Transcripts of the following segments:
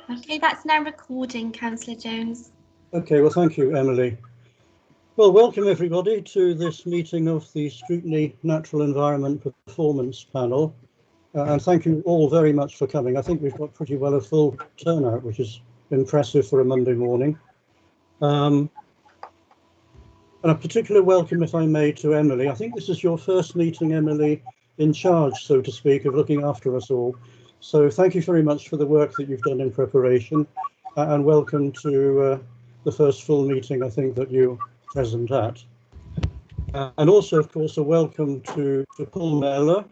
Okay, that's now recording, Councillor Jones. Okay, well, thank you, Emily. Well, welcome everybody to this meeting of the Scrutiny Natural Environment Performance Panel. And thank you all very much for coming. I think we've got pretty well a full turnout, which is impressive for a Monday morning. And a particular welcome, if I may, to Emily. I think this is your first meeting, Emily, in charge, so to speak, of looking after us all. So thank you very much for the work that you've done in preparation, and welcome to the first full meeting, I think, that you're present at. And also, of course, a welcome to Paul Mellor,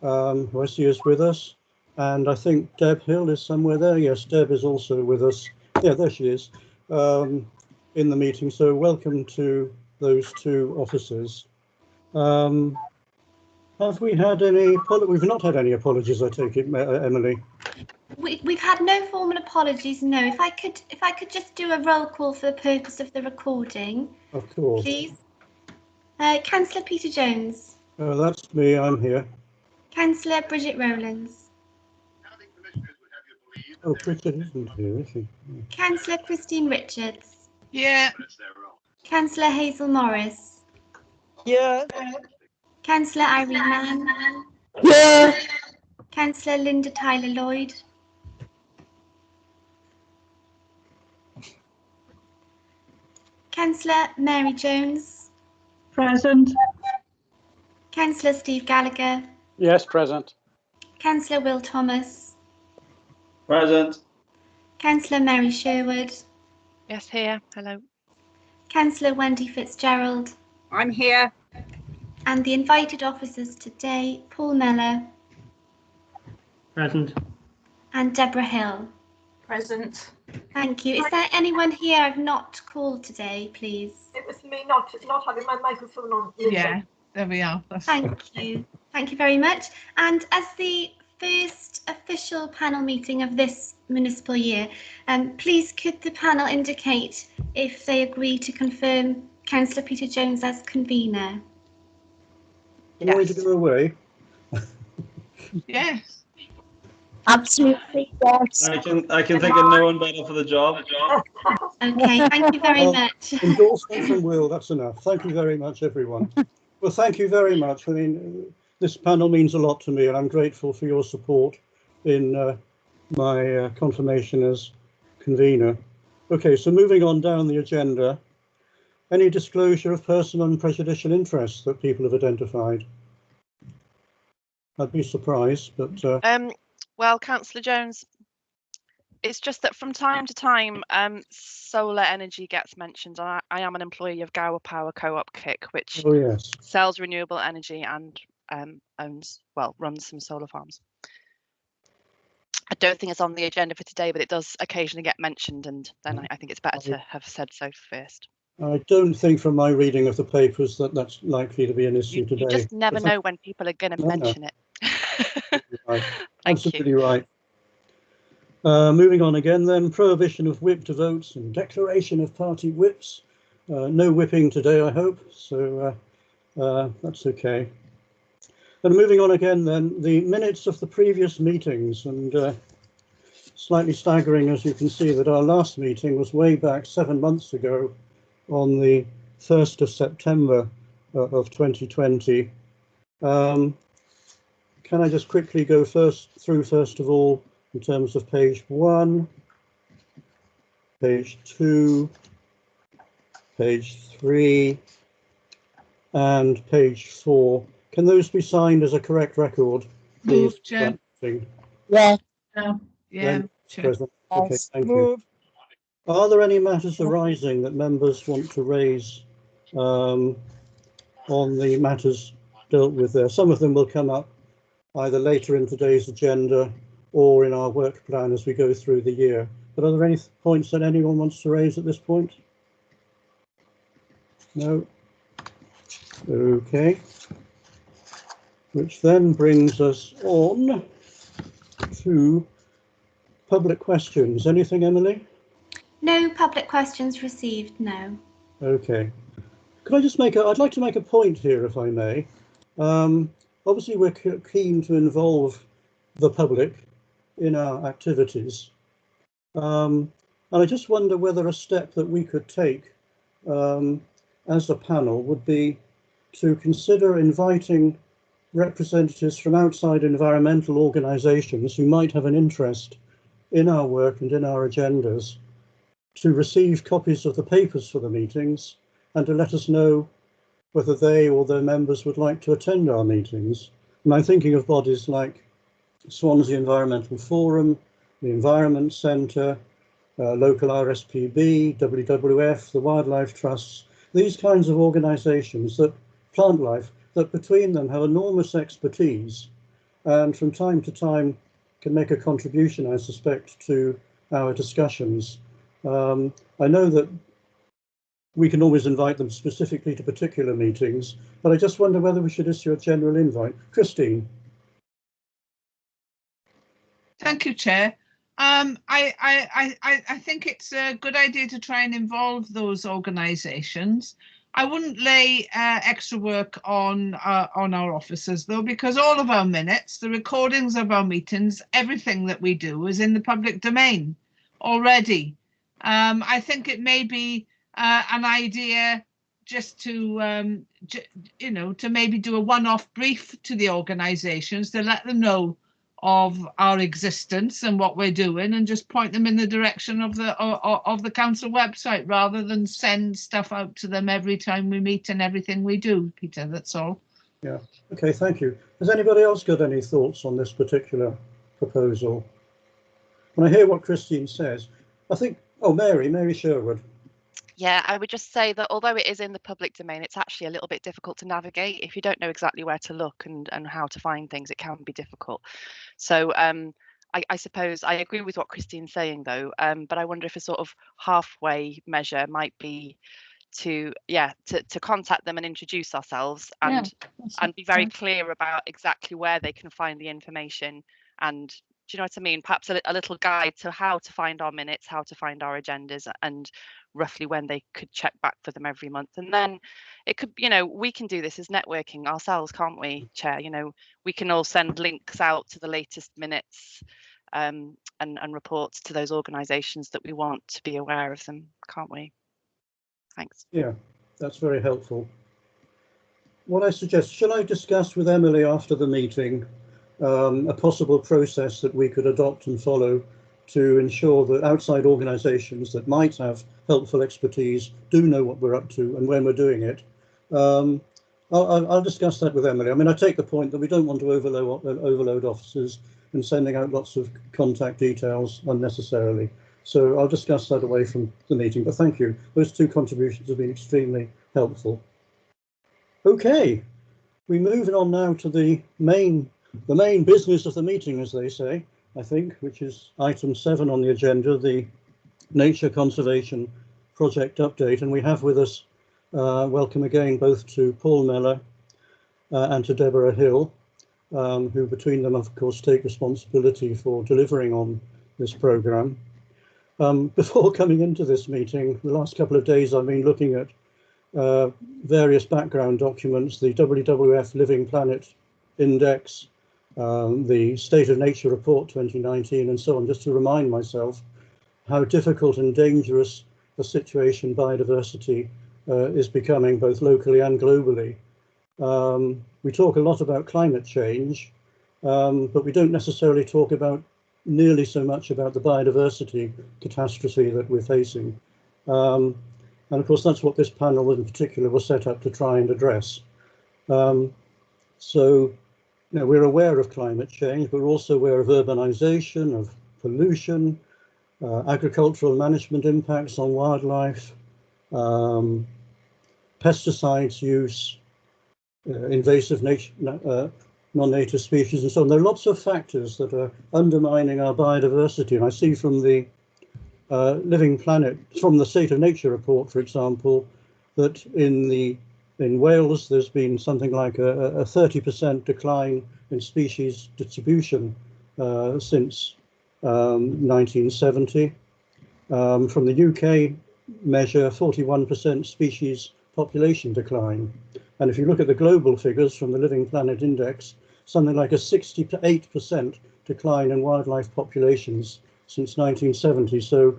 who I see is with us. And I think Deb Hill is somewhere there. Yes, Deb is also with us. Yeah, there she is, in the meeting. So welcome to those two officers. Have we had any? We've not had any apologies, I take it, Emily. We've had no formal apologies. No. If I could just do a roll call for the purpose of the recording. Of course. Please. Councillor Peter Jones. Oh, that's me. I'm here. Councillor Bridget Rowlands. Oh, Bridget isn't here, is she? Councillor Christine Richards. Yeah. Councillor Hazel Morris. Yeah. Councillor Irene Mann. Yeah. Councillor Linda Tyler Lloyd. Councillor Mary Jones. Present. Councillor Steve Gallagher. Yes, present. Councillor Will Thomas. Present. Councillor Mary Sherwood. Yes, here. Hello. Councillor Wendy Fitzgerald. I'm here. And the invited officers today, Paul Mellor. Present. And Deborah Hill. Present. Thank you. Is there anyone here I've not called today, please? It was me not having my microphone on. Yeah, there we are. Thank you. Thank you very much. And as the first official panel meeting of this municipal year, please could the panel indicate if they agree to confirm Councillor Peter Jones as convener? Do you want me to go away? Yes. Absolutely, yes. I can think of no one better for the job. Okay, thank you very much. Endorsement from Will, that's enough. Thank you very much, everyone. Well, thank you very much. I mean, this panel means a lot to me, and I'm grateful for your support in my confirmation as convener. Okay, so moving on down the agenda, any disclosure of personal and prejudicial interests that people have identified? I'd be surprised, but... Well, Councillor Jones, it's just that from time to time, solar energy gets mentioned. I am an employee of Gower Power Co-op KIC, which oh, yes, sells renewable energy and runs some solar farms. I don't think it's on the agenda for today, but it does occasionally get mentioned, and then I think it's better to have said so first. I don't think from my reading of the papers that that's likely to be an issue today. You just never know when people are going to mention it. Right. Thank Absolutely you. right. Moving on again then, prohibition of whipped votes and declaration of party whips. No whipping today, I hope, so that's okay. And moving on again then, the minutes of the previous meetings, and slightly staggering as you can see that our last meeting was way back 7 months ago on the 1st of September of 2020. Can I just quickly go first of all, in terms of page 1, page 2, page 3, and page 4. Can those be signed as a correct record? Move, Chair. Yeah. Yeah. Chair. Okay, thank you. Are there any matters arising that members want to raise on the matters dealt with there? Some of them will come up either later in today's agenda or in our work plan as we go through the year. But are there any points that anyone wants to raise at this point? No? Okay. Which then brings us on to public questions. Anything, Emily? No public questions received, no. Okay. Could I just I'd like to make a point here, if I may. Obviously, we're keen to involve the public in our activities. And I just wonder whether a step that we could take as a panel would be to consider inviting representatives from outside environmental organisations who might have an interest in our work and in our agendas to receive copies of the papers for the meetings and to let us know whether they or their members would like to attend our meetings. And I'm thinking of bodies like Swansea Environmental Forum, the Environment Centre, local RSPB, WWF, the Wildlife Trusts, these kinds of organisations that plant life, that between them have enormous expertise and from time to time can make a contribution, I suspect, to our discussions. I know that we can always invite them specifically to particular meetings, but I just wonder whether we should issue a general invite. Christine. Thank you, Chair. I think it's a good idea to try and involve those organisations. I wouldn't lay extra work on our officers, though, because all of our minutes, the recordings of our meetings, everything that we do is in the public domain already. I think it may be an idea just to, to maybe do a one-off brief to the organisations to let them know of our existence and what we're doing, and just point them in the direction of the council website rather than send stuff out to them every time we meet and everything we do. Peter, that's all. Yeah, okay, thank you. Has anybody else got any thoughts on this particular proposal? When I hear what Christine says, I think, oh, Mary Sherwood. Yeah, I would just say that although it is in the public domain, it's actually a little bit difficult to navigate. If you don't know exactly where to look and how to find things, it can be difficult. So I suppose I agree with what Christine's saying, though, but I wonder if a sort of halfway measure might be to contact them and introduce ourselves and be very clear about exactly where they can find the information. And do you know what I mean? Perhaps a little guide to how to find our minutes, how to find our agendas, and roughly when they could check back for them every month. And then it could, we can do this as networking ourselves, can't we, Chair? We can all send links out to the latest minutes and reports to those organisations that we want to be aware of them, can't we? Thanks. Yeah, that's very helpful. What I suggest, shall I discuss with Emily after the meeting a possible process that we could adopt and follow to ensure that outside organisations that might have helpful expertise do know what we're up to and when we're doing it? I'll discuss that with Emily. I mean, I take the point that we don't want to overload officers and sending out lots of contact details unnecessarily. So I'll discuss that away from the meeting, but thank you. Those two contributions have been extremely helpful. Okay, we're moving on now to the main business of the meeting, as they say, I think, which is item 7 on the agenda, the Nature Conservation Project update. And we have with us, welcome again, both to Paul Meller and to Deborah Hill, who between them, of course, take responsibility for delivering on this programme. Before coming into this meeting, the last couple of days I've been looking at various background documents, the WWF Living Planet Index, the State of Nature Report 2019 and so on, just to remind myself how difficult and dangerous a situation biodiversity is becoming both locally and globally. We talk a lot about climate change, but we don't necessarily talk about nearly so much about the biodiversity catastrophe that we're facing. And of course, that's what this panel in particular was set up to try and address. So, we're aware of climate change, but we're also aware of urbanization, of pollution, agricultural management impacts on wildlife, pesticides use, invasive non-native species and so on. There are lots of factors that are undermining our biodiversity. And I see from the Living Planet, from the State of Nature report, for example, that in Wales, there's been something like a 30% decline in species distribution since 1970. From the UK measure, 41% species population decline. And if you look at the global figures from the Living Planet Index, something like a 68% decline in wildlife populations since 1970. So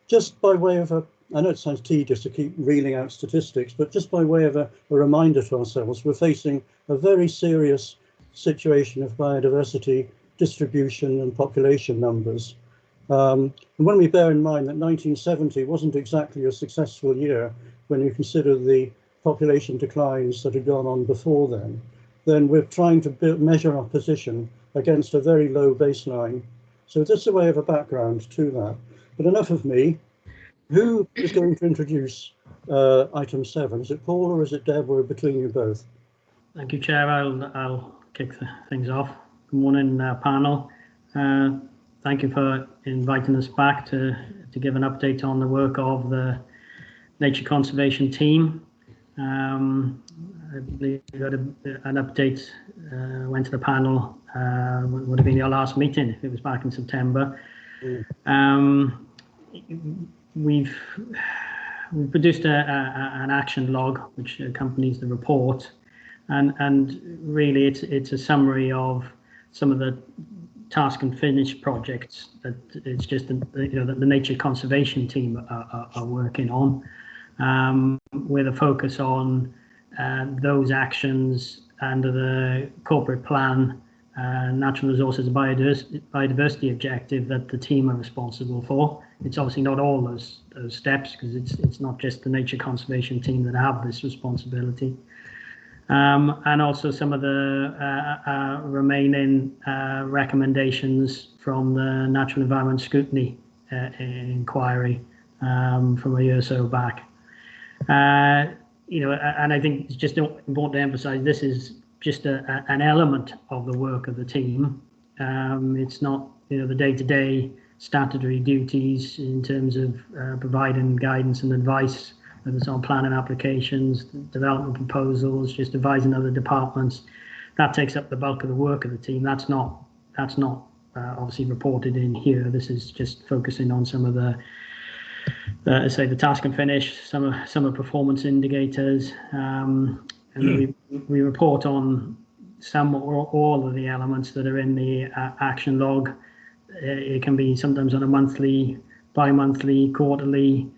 just by way of I know it sounds tedious to keep reeling out statistics, but just by way of a reminder to ourselves, we're facing a very serious situation of biodiversity distribution and population numbers. And when we bear in mind that 1970 wasn't exactly a successful year, when you consider the population declines that had gone on before then we're trying to measure our position against a very low baseline. So that's a way of a background to that. But enough of me. Who is going to introduce item 7? Is it Paul or is it Deb, or between you both? Thank you, Chair. I'll kick things off. Good morning, panel. Thank you for inviting us back to give an update on the work of the Nature Conservation team. I believe we got an update, went to the panel, would have been your last meeting if it was back in September. We've produced an action log which accompanies the report, and really it's a summary of some of the task and finish projects that it's just that the Nature Conservation team are working on, with a focus on those actions under the corporate plan, natural resources and biodiversity objective that the team are responsible for. It's obviously not all those steps, because it's not just the Nature Conservation team that have this responsibility. And also some of the remaining recommendations from the Natural Environment Scrutiny inquiry from a year or so back. And I think it's just important to emphasize this is just an element of the work of the team. It's not the day-to-day statutory duties in terms of providing guidance and advice, whether it's on planning applications, development proposals, just advising other departments. That takes up the bulk of the work of the team. That's not obviously reported in here. This is just focusing on some of the task and finish, some of performance indicators, and we report on some or all of the elements that are in the action log. It can be sometimes on a monthly, bi-monthly, quarterly,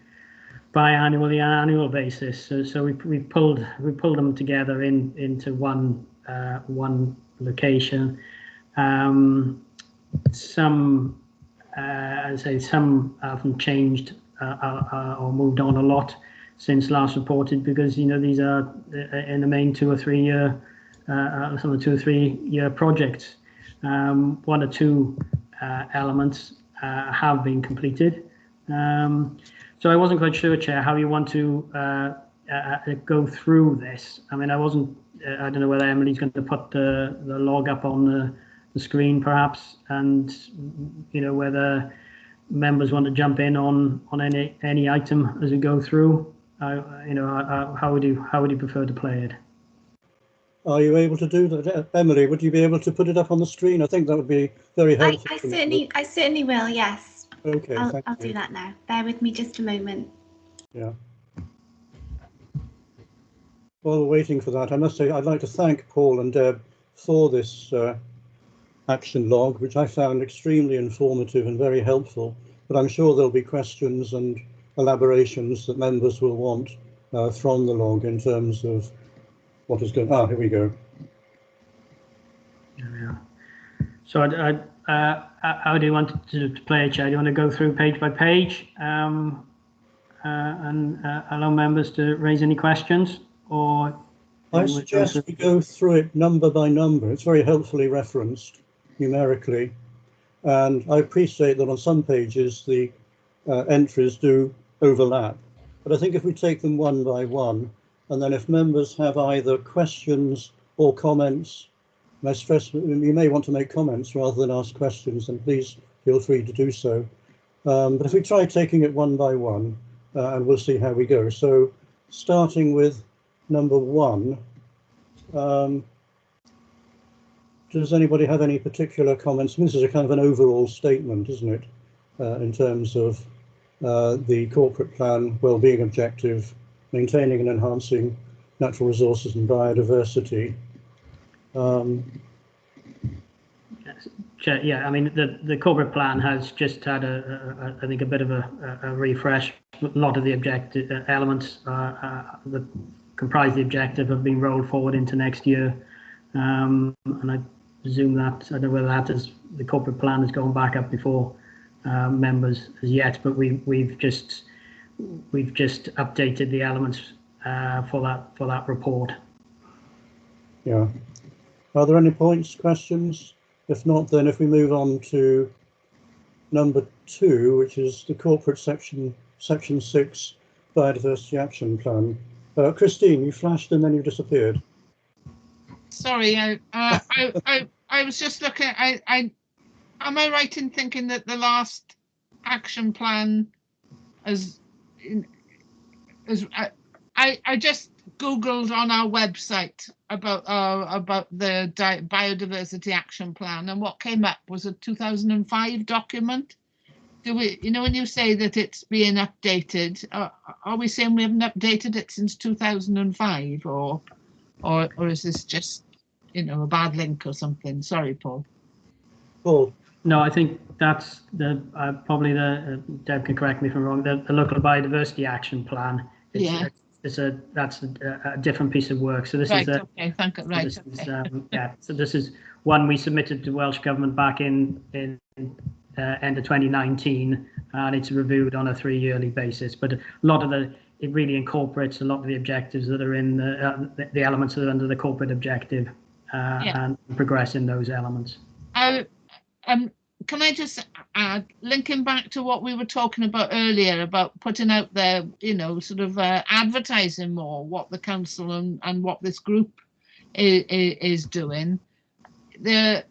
biannually, and annual basis. So we pulled them together into one location. Some haven't changed or moved on a lot since last reported, because these are in the main 2 or 3 year, some of the 2 or 3 year projects. 1 or 2 elements have been completed. So I wasn't quite sure, Chair, how you want to go through this. I mean, I don't know whether Emily's going to put the log up on the screen, perhaps, and whether members want to jump in on any item as we go through. How would you prefer to play it? Are you able to do that, Emily? Would you be able to put it up on the screen? I think that would be very helpful. I certainly will. Yes. Okay. I'll do that now. Bear with me just a moment. Yeah. While we're waiting for that, I must say I'd like to thank Paul and Deb for this action log, which I found extremely informative and very helpful. But I'm sure there'll be questions and elaborations that members will want from the log in terms of what is going on. Here we go. There we are. So how do you want to play it, Chair? Do you want to go through page by page and allow members to raise any questions? Or I suggest we go through it number by number. It's very helpfully referenced numerically. And I appreciate that on some pages the entries do overlap. But I think if we take them one by one, and then if members have either questions or comments, and I stress you may want to make comments rather than ask questions, then please feel free to do so. But if we try taking it one by one, and we'll see how we go. So starting with number 1, does anybody have any particular comments? This is a kind of an overall statement, isn't it, in terms of the corporate plan, well-being objective, maintaining and enhancing natural resources and biodiversity. Chair, yeah, I mean, the corporate plan has just had I think a bit of a refresh. A lot of the objective elements that comprise the objective have been rolled forward into next year, and I presume that, I don't know whether that is, the corporate plan has gone back up before members as yet, but we've just updated the elements for that report. Yeah. Are there any points, questions? If not, then if we move on to number 2, which is the corporate section 6 Biodiversity Action Plan. Christine, you flashed and then you disappeared. Sorry, I was just looking. Am I right in thinking that the last action plan, I just Googled on our website about the Biodiversity Action Plan, and what came up was a 2005 document. Do we, when you say that it's being updated, are we saying we haven't updated it since 2005, or is this just, a bad link or something? Sorry, Paul. Paul. No, I think that's probably Deb can correct me if I'm wrong. The local biodiversity action plan. That's a different piece of work. So this is okay. Thank you. Right. Yeah. So this is one we submitted to Welsh Government back in end of 2019, and it's reviewed on a 3-yearly basis. But a lot of it really incorporates a lot of the objectives that are in the elements that are under the corporate objective, and progress in those elements. Can I just add, linking back to what we were talking about earlier about putting out there, sort of advertising more what the council and what this group is doing. The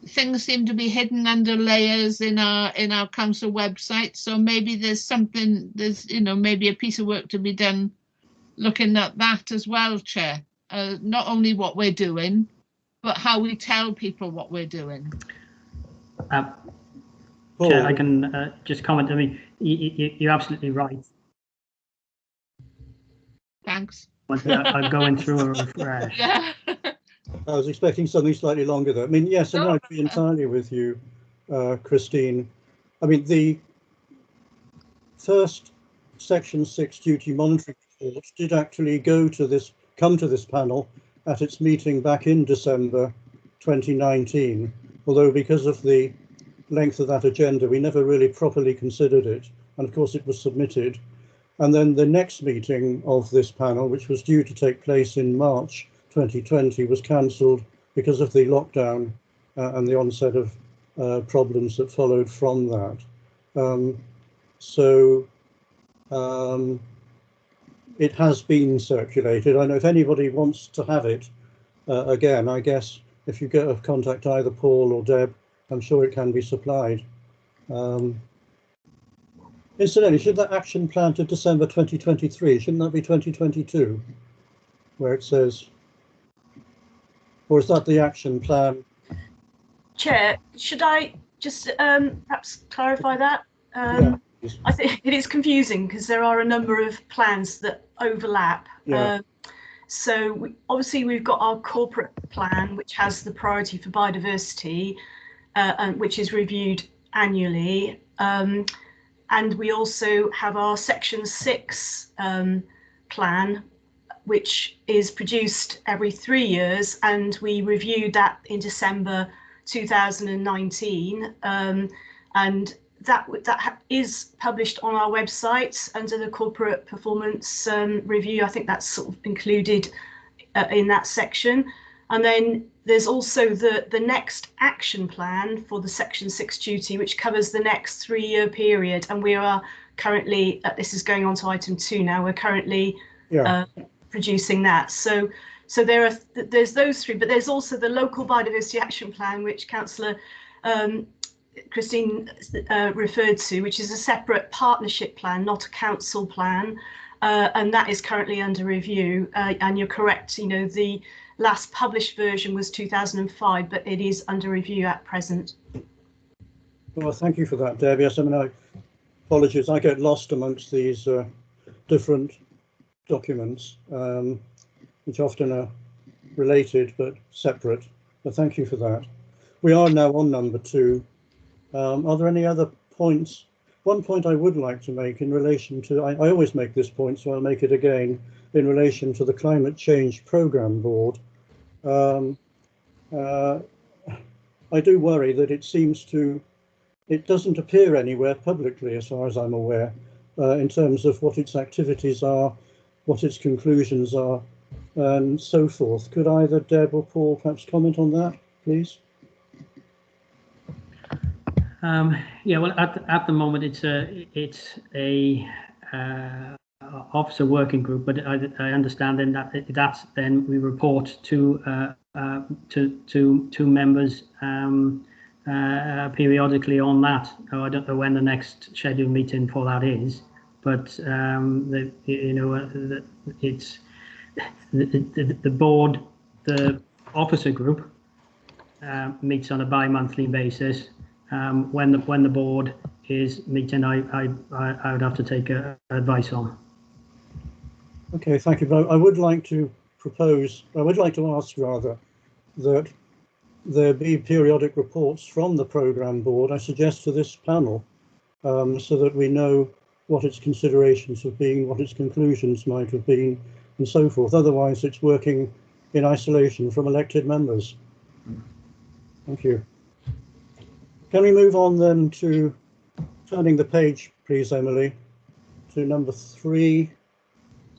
things seem to be hidden under layers in our council website. So maybe there's maybe a piece of work to be done looking at that as well, Chair. Not only what we're doing, but how we tell people what we're doing. Chair, I can just comment. I mean, you're absolutely right. Thanks. I'm going through a refresh. Yeah. I was expecting something slightly longer though. I mean, yes, and I agree entirely with you, Christine. I mean, the first Section 6 duty monitoring report did actually come to this panel at its meeting back in December 2019, although because of the length of that agenda, we never really properly considered it. And of course, it was submitted. And then the next meeting of this panel, which was due to take place in March 2020, was cancelled because of the lockdown and the onset of problems that followed from that. It has been circulated. I know if anybody wants to have it again, I guess if you contact either Paul or Deb, I'm sure it can be supplied. Incidentally, should that action plan to December 2023, shouldn't that be 2022, where it says, or is that the action plan? Chair, should I just perhaps clarify that? Yeah, I think it is confusing because there are a number of plans that overlap. Yeah. So obviously we've got our corporate plan, which has the priority for biodiversity, and which is reviewed annually. And we also have our Section 6 plan, which is produced every 3 years, and we reviewed that in December 2019, and that is published on our website under the corporate performance review. I think that's sort of included in that section. And then there's also the next action plan for the Section 6 duty, which covers the next 3-year period. And we are currently, this is going on to item 2 now, we're currently producing that. So there's those 3, but there's also the local biodiversity action plan, which Councillor Christine referred to, which is a separate partnership plan, not a council plan, and that is currently under review. And you're correct, the last published version was 2005, but it is under review at present. Well, thank you for that, Deb. Yes, I mean, apologies, I get lost amongst these different documents, which often are related but separate. But thank you for that. we are now on number 2. Are there any other points? One point I would like to make in relation to, I always make this point, so I'll make it again, in relation to the Climate Change Programme Board. I do worry that it doesn't appear anywhere publicly, as far as I'm aware, in terms of what its activities are, what its conclusions are, and so forth. Could either Deb or Paul perhaps comment on that, please? Yeah, well, at the moment it's a officer working group, but I understand then that's then we report to members periodically on that. I don't know when the next scheduled meeting for that is, but it's the board, the officer group meets on a bi-monthly basis. When the board is meeting, I would have to take advice on. Okay, thank you. I would like to ask rather that there be periodic reports from the programme board, I suggest, to this panel, so that we know what its considerations have been, what its conclusions might have been, and so forth. Otherwise, it's working in isolation from elected members. Thank you. Can we move on then to turning the page, please, Emily, to number 3,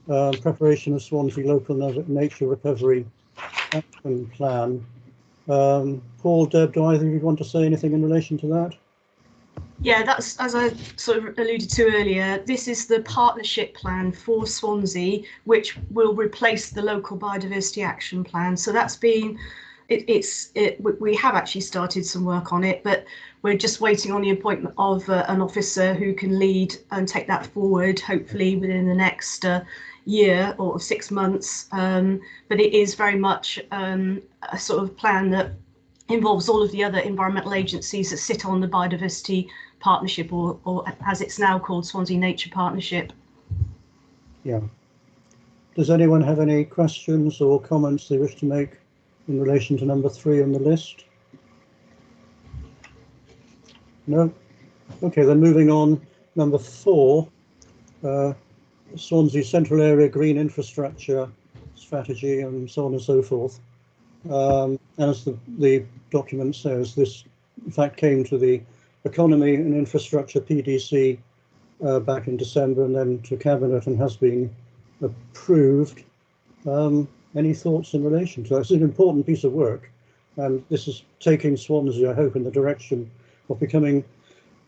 preparation of Swansea Local Nature Recovery Action Plan. Paul, Deb, do either of you want to say anything in relation to that? Yeah, that's, as I sort of alluded to earlier, this is the partnership plan for Swansea, which will replace the local biodiversity action plan. So that's been, we have actually started some work on it, but we're just waiting on the appointment of an officer who can lead and take that forward, hopefully within the next year or 6 months. But it is very much a sort of plan that involves all of the other environmental agencies that sit on the biodiversity partnership, or as it's now called, Swansea Nature Partnership. Yeah. Does anyone have any questions or comments they wish to make in relation to number 3 on the list? No? Okay, then moving on, number 4, Swansea Central Area Green Infrastructure Strategy, and so on and so forth. As the document says, this in fact came to the Economy and Infrastructure PDC back in December, and then to Cabinet, and has been approved. Any thoughts in relation to that? It's an important piece of work, and this is taking Swansea, I hope, in the direction of becoming,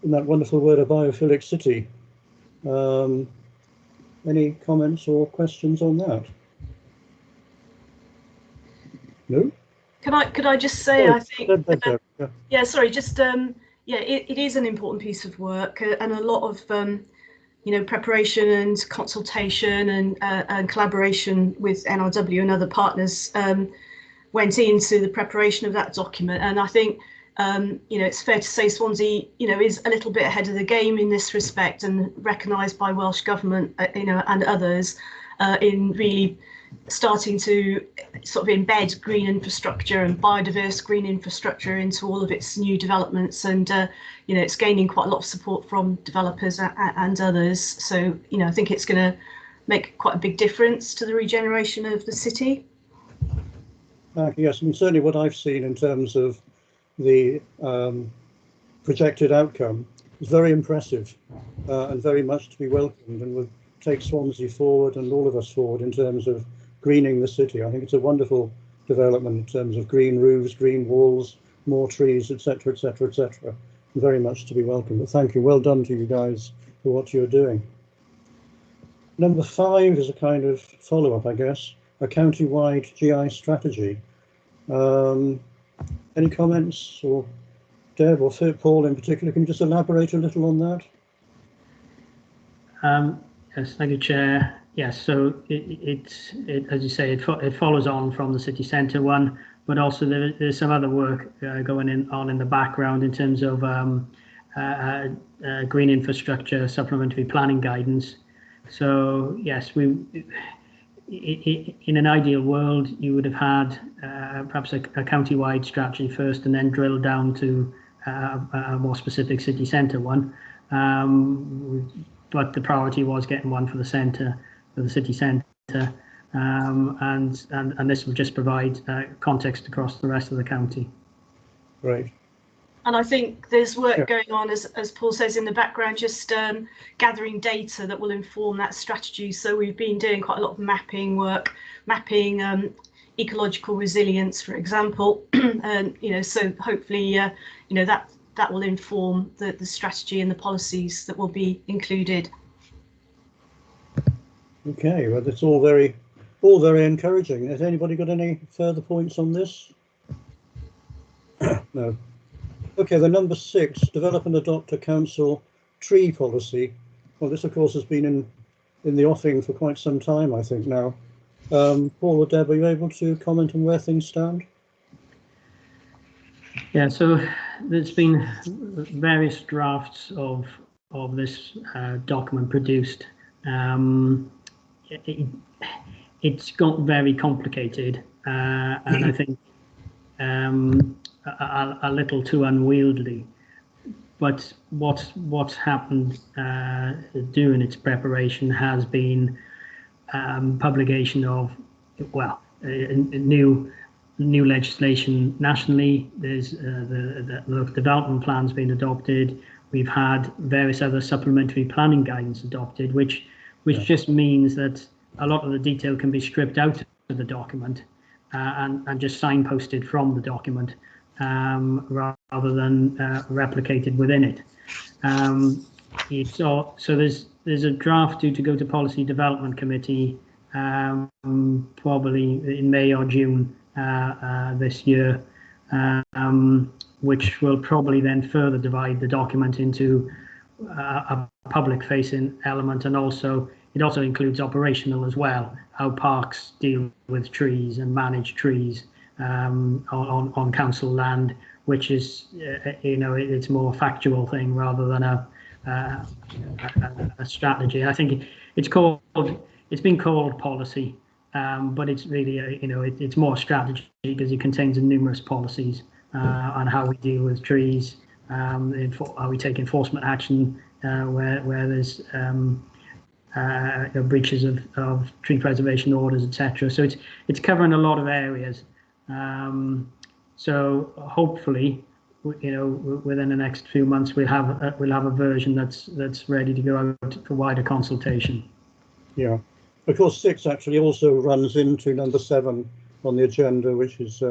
in that wonderful word, a biophilic city. Any comments or questions on that? No? Could I just say, I think, yeah, sorry, just yeah, it is an important piece of work, and a lot of preparation and consultation and collaboration with NRW and other partners went into the preparation of that document. And I think it's fair to say Swansea is a little bit ahead of the game in this respect, and recognised by Welsh Government and others in really starting to sort of embed green infrastructure and biodiverse green infrastructure into all of its new developments, and it's gaining quite a lot of support from developers and others. So I think it's going to make quite a big difference to the regeneration of the city. Yes, and certainly what I've seen in terms of the projected outcome is very impressive and very much to be welcomed, and will take Swansea forward and all of us forward in terms of greening the city. I think it's a wonderful development in terms of green roofs, green walls, more trees, etc., etc., etc. Very much to be welcomed. But thank you. Well done to you guys for what you're doing. Number 5 is a kind of follow-up, I guess, a county-wide GI strategy. Any comments, or Deb or Paul in particular? Can you just elaborate a little on that? Yes, thank you, Chair. Yes, so it as you say, it follows on from the city centre one, but also there's some other work going on in the background in terms of green infrastructure supplementary planning guidance. So yes, in an ideal world, you would have had perhaps a county-wide strategy first, and then drill down to a more specific city centre one. But the priority was getting one for the centre, for the city centre, and this will just provide context across the rest of the county. Great. And I think there's work going on, as Paul says, in the background, just gathering data that will inform that strategy. So we've been doing quite a lot of mapping work, mapping ecological resilience, for example, and so hopefully that will inform the strategy and the policies that will be included. Okay, well, it's all very encouraging. Has anybody got any further points on this? No. Okay, the number 6, develop and adopt a council tree policy. Well, this of course has been in the offing for quite some time, I think now. Paul or Deb, are you able to comment on where things stand? Yeah, so there's been various drafts of this document produced. It's got very complicated, and I think a little too unwieldy. But what's happened during its preparation has been publication of, well, new legislation nationally. There's the development plans being adopted. We've had various other supplementary planning guidance adopted, which just means that a lot of the detail can be stripped out of the document and just signposted from the document, rather than replicated within it. So there's a draft due to go to Policy Development Committee probably in May or June this year, which will probably then further divide the document into a public-facing element, and it also includes operational as well, how parks deal with trees and manage trees on council land, which is it's more a factual thing rather than a strategy. I think it's been called policy, but it's really it's more strategy because it contains numerous policies on how we deal with trees, how we take enforcement action where there's breaches of tree preservation orders, etc. So it's covering a lot of areas. So hopefully, within the next few months, we'll have a version that's ready to go out for wider consultation. Yeah, of course, 6 actually also runs into number 7 on the agenda, which is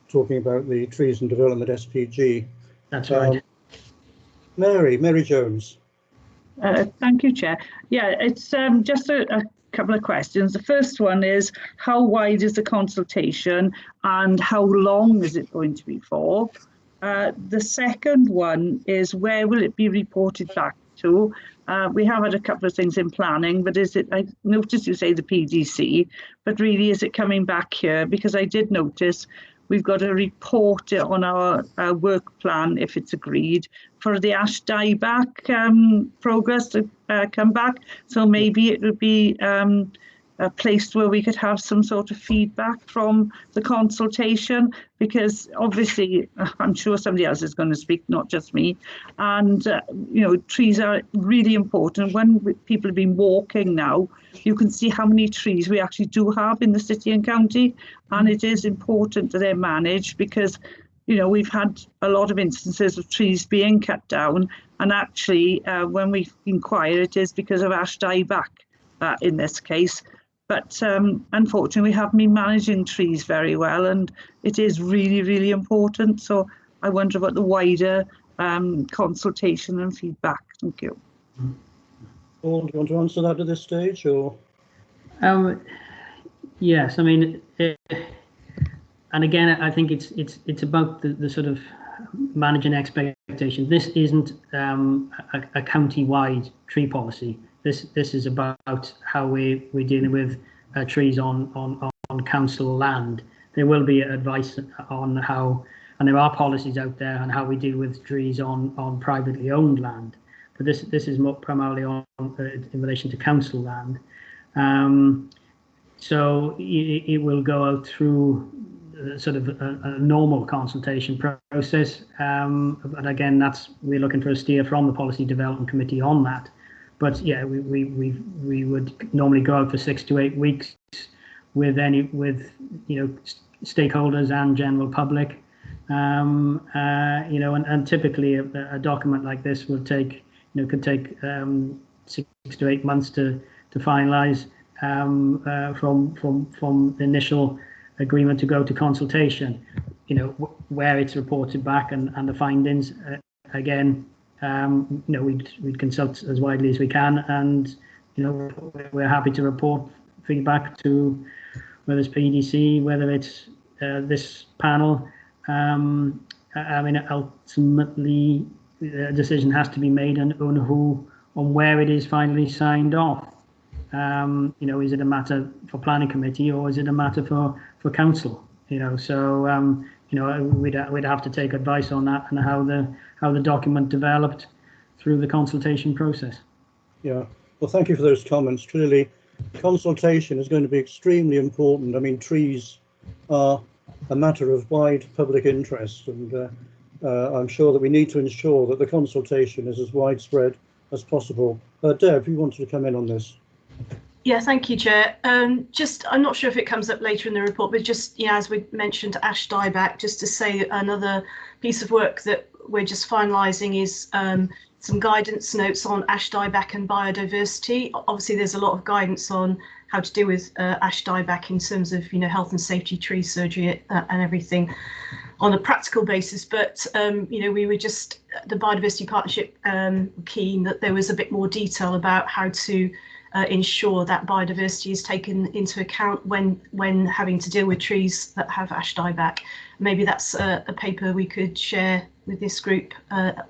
talking about the Trees and Development SPG. That's right. Mary Jones. Thank you, Chair. Yeah, it's just a couple of questions. The first one is, how wide is the consultation and how long is it going to be for? The second one is, where will it be reported back to? We have had a couple of things in planning, but I noticed you say the PDC, but really is it coming back here? Because I did notice we've got a report on our work plan, if it's agreed, for the ash dieback progress to come back. So maybe it would be a place where we could have some sort of feedback from the consultation, because obviously I'm sure somebody else is going to speak, not just me. And trees are really important. When people have been walking now, you can see how many trees we actually do have in the city and county, and it is important that they're managed, because we've had a lot of instances of trees being cut down, and actually when we inquire, it is because of ash dieback in this case. But unfortunately, we haven't been managing trees very well, and it is really, really important. So I wonder about the wider consultation and feedback. Thank you. Paul, do you want to answer that at this stage, or? Yes, I mean, and again, I think it's about the sort of managing expectations. This isn't a county-wide tree policy. This is about how we're dealing with trees on council land. There will be advice on how, and there are policies out there on how we deal with trees on privately owned land. But this is more primarily in relation to council land. So it will go out through sort of a normal consultation process. But again, we're looking for a steer from the Policy Development Committee on that. But yeah, we would normally go out for 6 to 8 weeks with stakeholders and general public. And typically a document like this will take could take 6 to 8 months to finalise from the initial agreement to go to consultation. Where it's reported back and the findings. Again, we'd consult as widely as we can, and we're happy to report feedback to whether it's PDC, whether it's this panel. Ultimately, a decision has to be made on where it is finally signed off. Is it a matter for planning committee or is it a matter for council? So we'd have to take advice on that and how the document developed through the consultation process. Yeah, well, thank you for those comments. Clearly, consultation is going to be extremely important. I mean, trees are a matter of wide public interest, and I'm sure that we need to ensure that the consultation is as widespread as possible. Deb, you wanted to come in on this? Yeah, thank you, Chair. I'm not sure if it comes up later in the report, but just as we mentioned ash dieback, just to say another piece of work that we're just finalising is some guidance notes on ash dieback and biodiversity. Obviously, there's a lot of guidance on how to deal with ash dieback in terms of health and safety, tree surgery, and everything on a practical basis. But we were just the Biodiversity Partnership keen that there was a bit more detail about how to ensure that biodiversity is taken into account when having to deal with trees that have ash dieback. Maybe that's a paper we could share with this group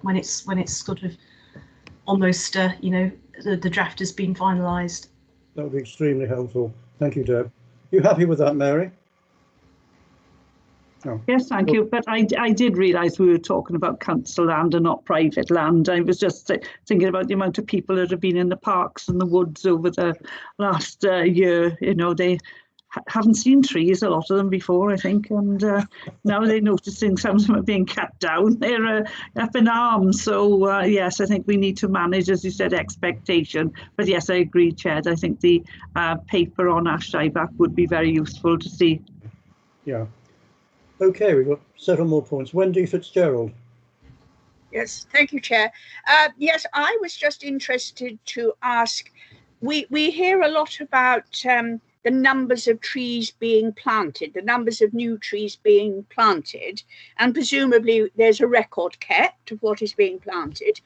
when it's sort of almost the draft has been finalised. That would be extremely helpful. Thank you, Deb. You happy with that, Mary? Oh. Yes, thank you. But I did realise we were talking about council land and not private land. I was just thinking about the amount of people that have been in the parks and the woods over the last year. They haven't seen trees, a lot of them, before, I think, and now they're noticing some of them are being cut down. They're up in arms. So yes, I think we need to manage, as you said, expectation. But yes, I agree, Chair. I think the paper on ash dieback would be very useful to see. Yeah. Okay, we've got several more points. Wendy Fitzgerald. Yes, thank you, Chair. Yes, I was just interested to ask, we hear a lot about the numbers of trees being planted, the numbers of new trees being planted, and presumably there's a record kept of what is being planted.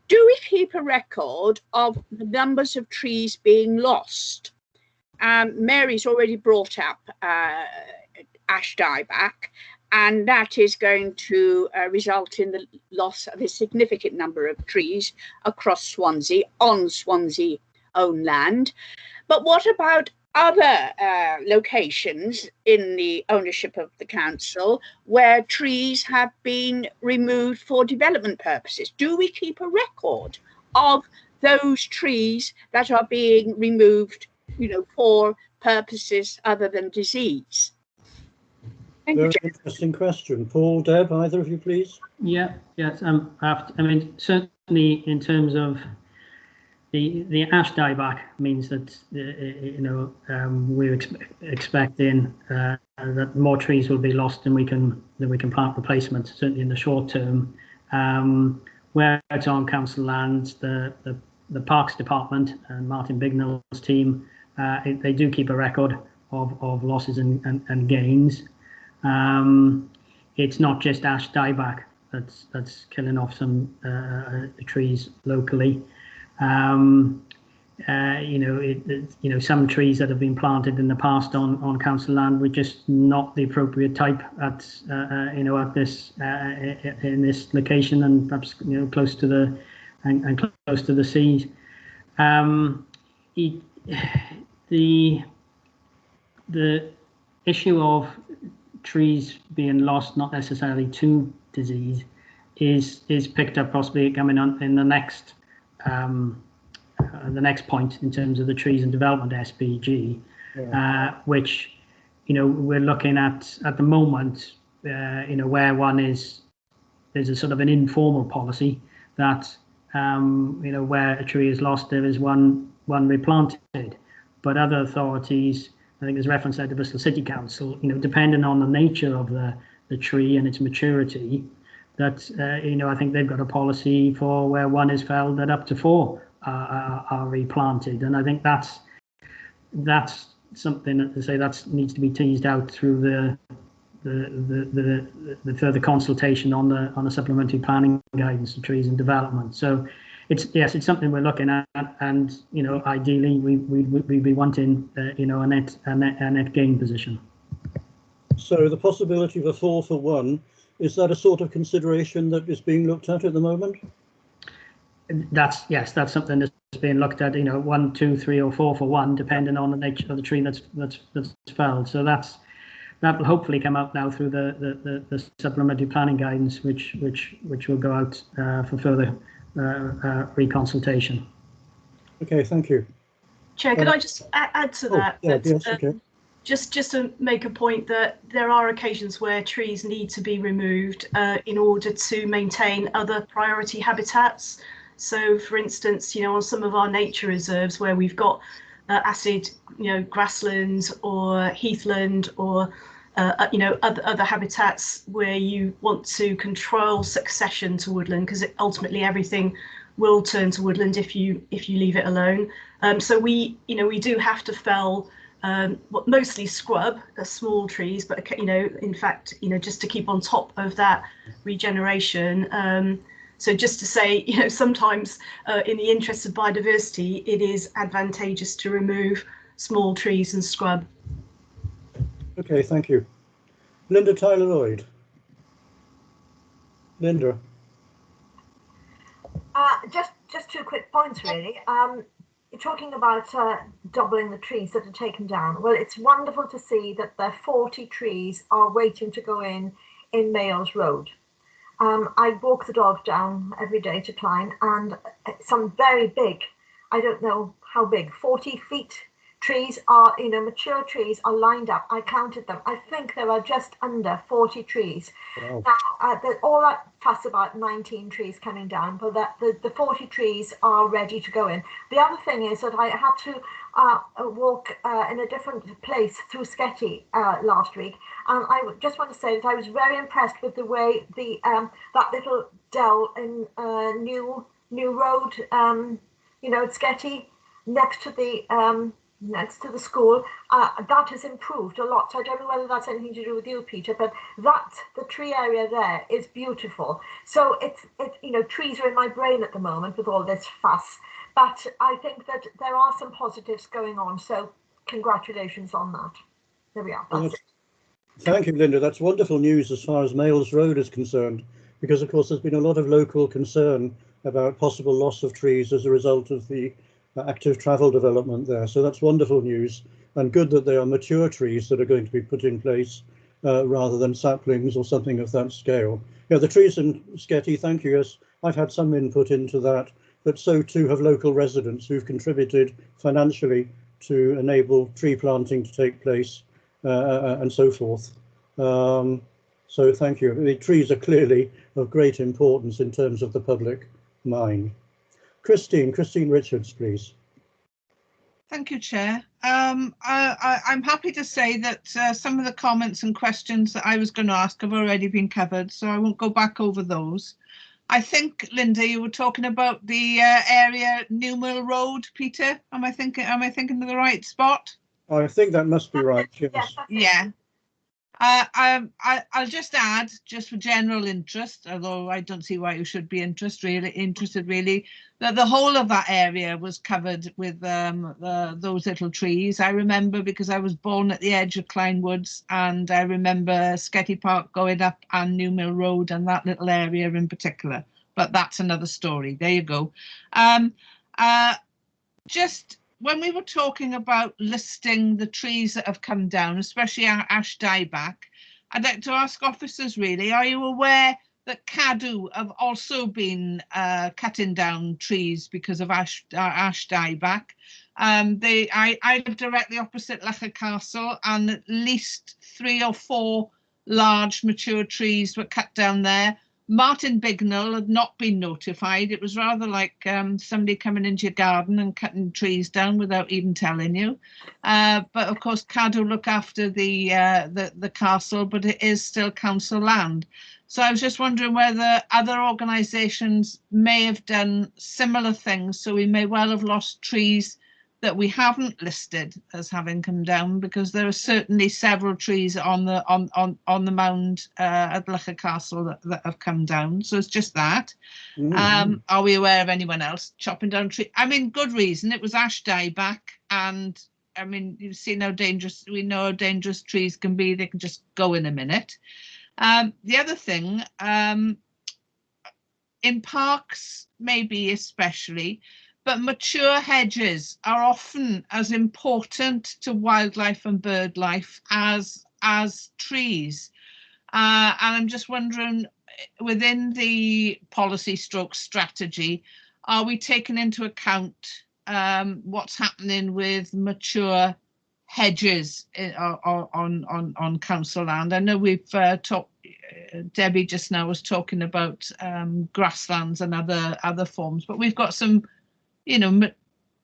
Do we keep a record of the numbers of trees being lost? Mary's already brought up ash dieback, and that is going to result in the loss of a significant number of trees across Swansea, on Swansea-owned land. But what about other locations in the ownership of the council where trees have been removed for development purposes? Do we keep a record of those trees that are being removed, for purposes other than disease? Very interesting question. Paul, Deb, either of you, please. Yeah, yes. Certainly in terms of the ash dieback means that we're expecting that more trees will be lost than we can plant replacements. Certainly in the short term, where it's on council lands, the Parks Department and Martin Bignell's team, they do keep a record of losses and gains. It's not just ash dieback that's killing off some trees locally. Some trees that have been planted in the past on council land were just not the appropriate type at this in this location, and perhaps close to the seas. The issue of trees being lost, not necessarily to disease, is picked up possibly coming on in the next point in terms of the trees and development SPG. which, we're looking at the moment, where one is, there's a sort of an informal policy that, where a tree is lost, there is one replanted. But other authorities, I think there's reference there to Bristol City Council, depending on the nature of the tree and its maturity, that, I think they've got a policy for where one is felled that up to 4 are replanted. And I think that's something that, to say, that needs to be teased out through the further consultation on the supplementary planning guidance for trees and development. So it's something we're looking at, and ideally we'd be wanting a net gain position. So the possibility of a 4 for 1, is that a sort of consideration that is being looked at the moment? That's something that's being looked at. 1, 2, 3, or 4 for 1, depending on the nature of the tree that's felled. So that will hopefully come out now through the supplementary planning guidance, which will go out for further reconsultation. Okay, thank you. Chair, could I just add to that? Yes, okay. Just to make a point that there are occasions where trees need to be removed in order to maintain other priority habitats. So, for instance, on some of our nature reserves where we've got acid, grasslands or heathland or other habitats where you want to control succession to woodland, because ultimately everything will turn to woodland if you leave it alone. So we do have to fell mostly scrub, small trees, but in fact, just to keep on top of that regeneration. So just to say, sometimes in the interest of biodiversity, it is advantageous to remove small trees and scrub. Okay, thank you. Linda Tyler-Lloyd. Linda. Just 2 quick points, really. You're talking about doubling the trees that are taken down. Well, it's wonderful to see that the 40 trees are waiting to go in Mayles Road. I walk the dog down every day to climb, and some very big, I don't know how big, 40 feet trees are, mature trees are lined up. I counted them. I think there are just under 40 trees. Wow. Now, all that fuss about 19 trees coming down, but the 40 trees are ready to go in. The other thing is that I had to walk in a different place through Scrutiny last week, and I just want to say that I was very impressed with the way that little dell in New Road, at Scrutiny, next to the school, that has improved a lot. So I don't know whether that's anything to do with you, Peter, but the tree area there is beautiful. So it's trees are in my brain at the moment with all this fuss, but I think that there are some positives going on. So congratulations on that. There we are. That's it. Thank you, Linda. That's wonderful news as far as Mayles Road is concerned, because of course there's been a lot of local concern about possible loss of trees as a result of the active travel development there. So that's wonderful news, and good that they are mature trees that are going to be put in place rather than saplings or something of that scale. Yeah, the trees in Scrutiny, thank you. Yes, I've had some input into that, but so too have local residents who've contributed financially to enable tree planting to take place and so forth. So thank you. The trees are clearly of great importance in terms of the public mind. Christine Richards, please. Thank you, Chair. I'm happy to say that some of the comments and questions that I was going to ask have already been covered, so I won't go back over those. I think, Linda, you were talking about the area New Mill Road, Peter. Am I thinking of the right spot? I think that must be right. Yes. Yeah. I'll just add, just for general interest, although I don't see why you should be interested really, that the whole of that area was covered with those little trees. I remember, because I was born at the edge of Clyne Woods, and I remember Scrutiny Park going up and New Mill Road and that little area in particular. But that's another story. There you go. Just when we were talking about listing the trees that have come down, especially ash dieback, I'd like to ask officers really, are you aware that Cadw have also been cutting down trees because of ash dieback? I live directly opposite Lecher Castle, and at least 3 or 4 large mature trees were cut down there. Martin Bignell had not been notified. It was rather like somebody coming into your garden and cutting trees down without even telling you. But of course, Cadw look after the castle, but it is still council land. So I was just wondering whether other organisations may have done similar things. So we may well have lost trees that we haven't listed as having come down, because there are certainly several trees on the mound at Lecher Castle that have come down. So it's just that. Are we aware of anyone else chopping down trees? I mean, good reason. It was ash dieback, and I mean, you've seen how dangerous, we know how dangerous trees can be. They can just go in a minute. The other thing, in parks, maybe especially, but mature hedges are often as important to wildlife and bird life as trees. And I'm just wondering, within the policy stroke strategy, are we taking into account what's happening with mature hedges on council land? I know we've talked, Debbie just now was talking about grasslands and other forms, but we've got some, you know,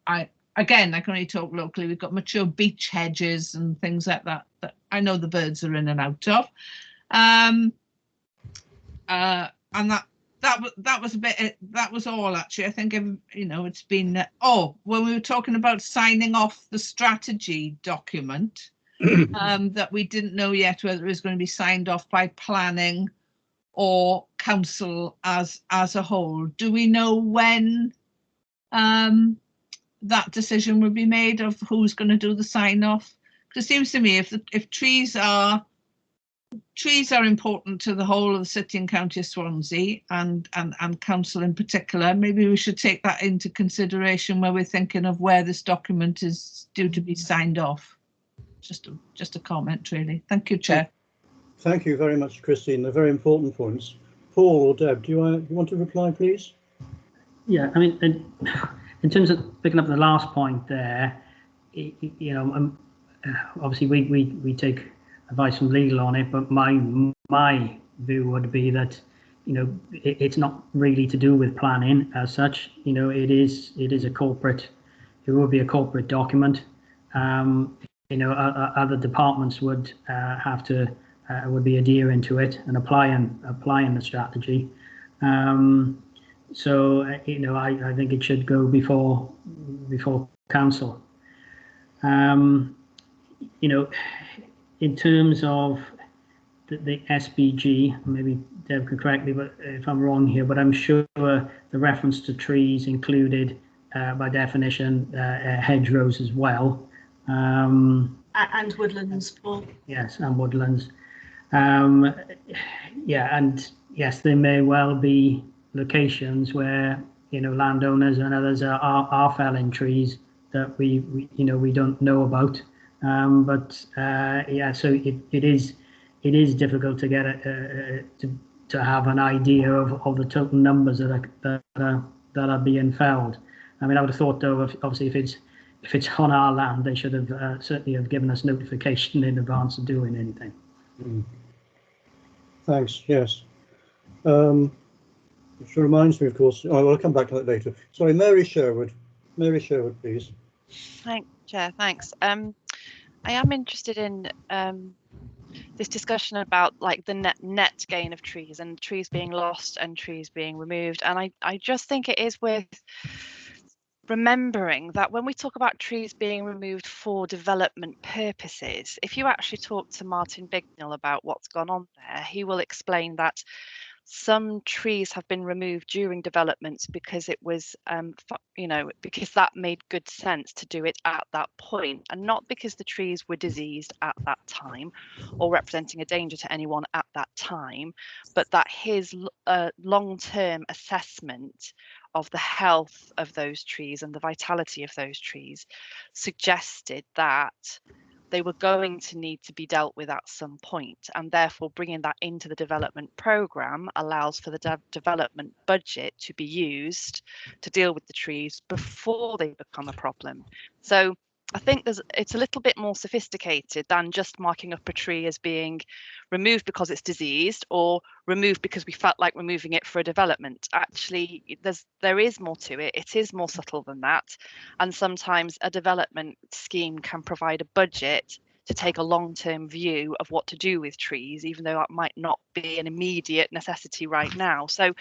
I can only talk locally. We've got mature beech hedges and things like that that I know the birds are in and out of. And that was a bit, that was all actually. I think, you know, it's been, when we were talking about signing off the strategy document, that we didn't know yet whether it was going to be signed off by planning or council as a whole. Do we know when that decision will be made of who's going to do the sign off? Because it seems to me if trees are important to the whole of the city and county of Swansea and council in particular, maybe we should take that into consideration when we're thinking of where this document is due to be signed off. Just a comment, really. Thank you, Chair. Thank you very much, Christine. They're very important points. Paul or Deb, do you want to reply, please? Yeah, I mean, in terms of picking up the last point there, you know, obviously we take advice from legal on it, but my view would be that, you know, it's not really to do with planning as such. You know, it will be a corporate document. You know, other departments would have to would be adhering to it and applying the strategy. So you know, I think it should go before council. You know, in terms of the SBG, maybe Deb could correct me, but if I'm wrong here, but I'm sure the reference to trees included by definition hedgerows as well. And woodlands, Paul. Yes, and woodlands. Yeah, and yes, there may well be locations where, you know, landowners and others are felling trees that we don't know about. But yeah, so it is difficult to get to have an idea of the total numbers that are being felled. I mean, I would have thought, though, obviously if it's on our land, they should have certainly have given us notification in advance of doing anything. Thanks. Yes. Which reminds me, of course. I'll come back to that later. Sorry, Mary Sherwood. Mary Sherwood, please. Thanks, Chair. Thanks. I am interested in this discussion about like the net gain of trees and trees being lost and trees being removed. And I just think it is worth remembering that when we talk about trees being removed for development purposes, if you actually talk to Martin Bignell about what's gone on there, he will explain that some trees have been removed during developments because it was, you know, because that made good sense to do it at that point, and not because the trees were diseased at that time or representing a danger to anyone at that time, but that his long-term assessment of the health of those trees and the vitality of those trees suggested that they were going to need to be dealt with at some point, and therefore bringing that into the development programme allows for the development budget to be used to deal with the trees before they become a problem. So I think it's a little bit more sophisticated than just marking up a tree as being removed because it's diseased or removed because we felt like removing it for a development. Actually, there is more to it. It is more subtle than that. And sometimes a development scheme can provide a budget to take a long-term view of what to do with trees, even though that might not be an immediate necessity right now. So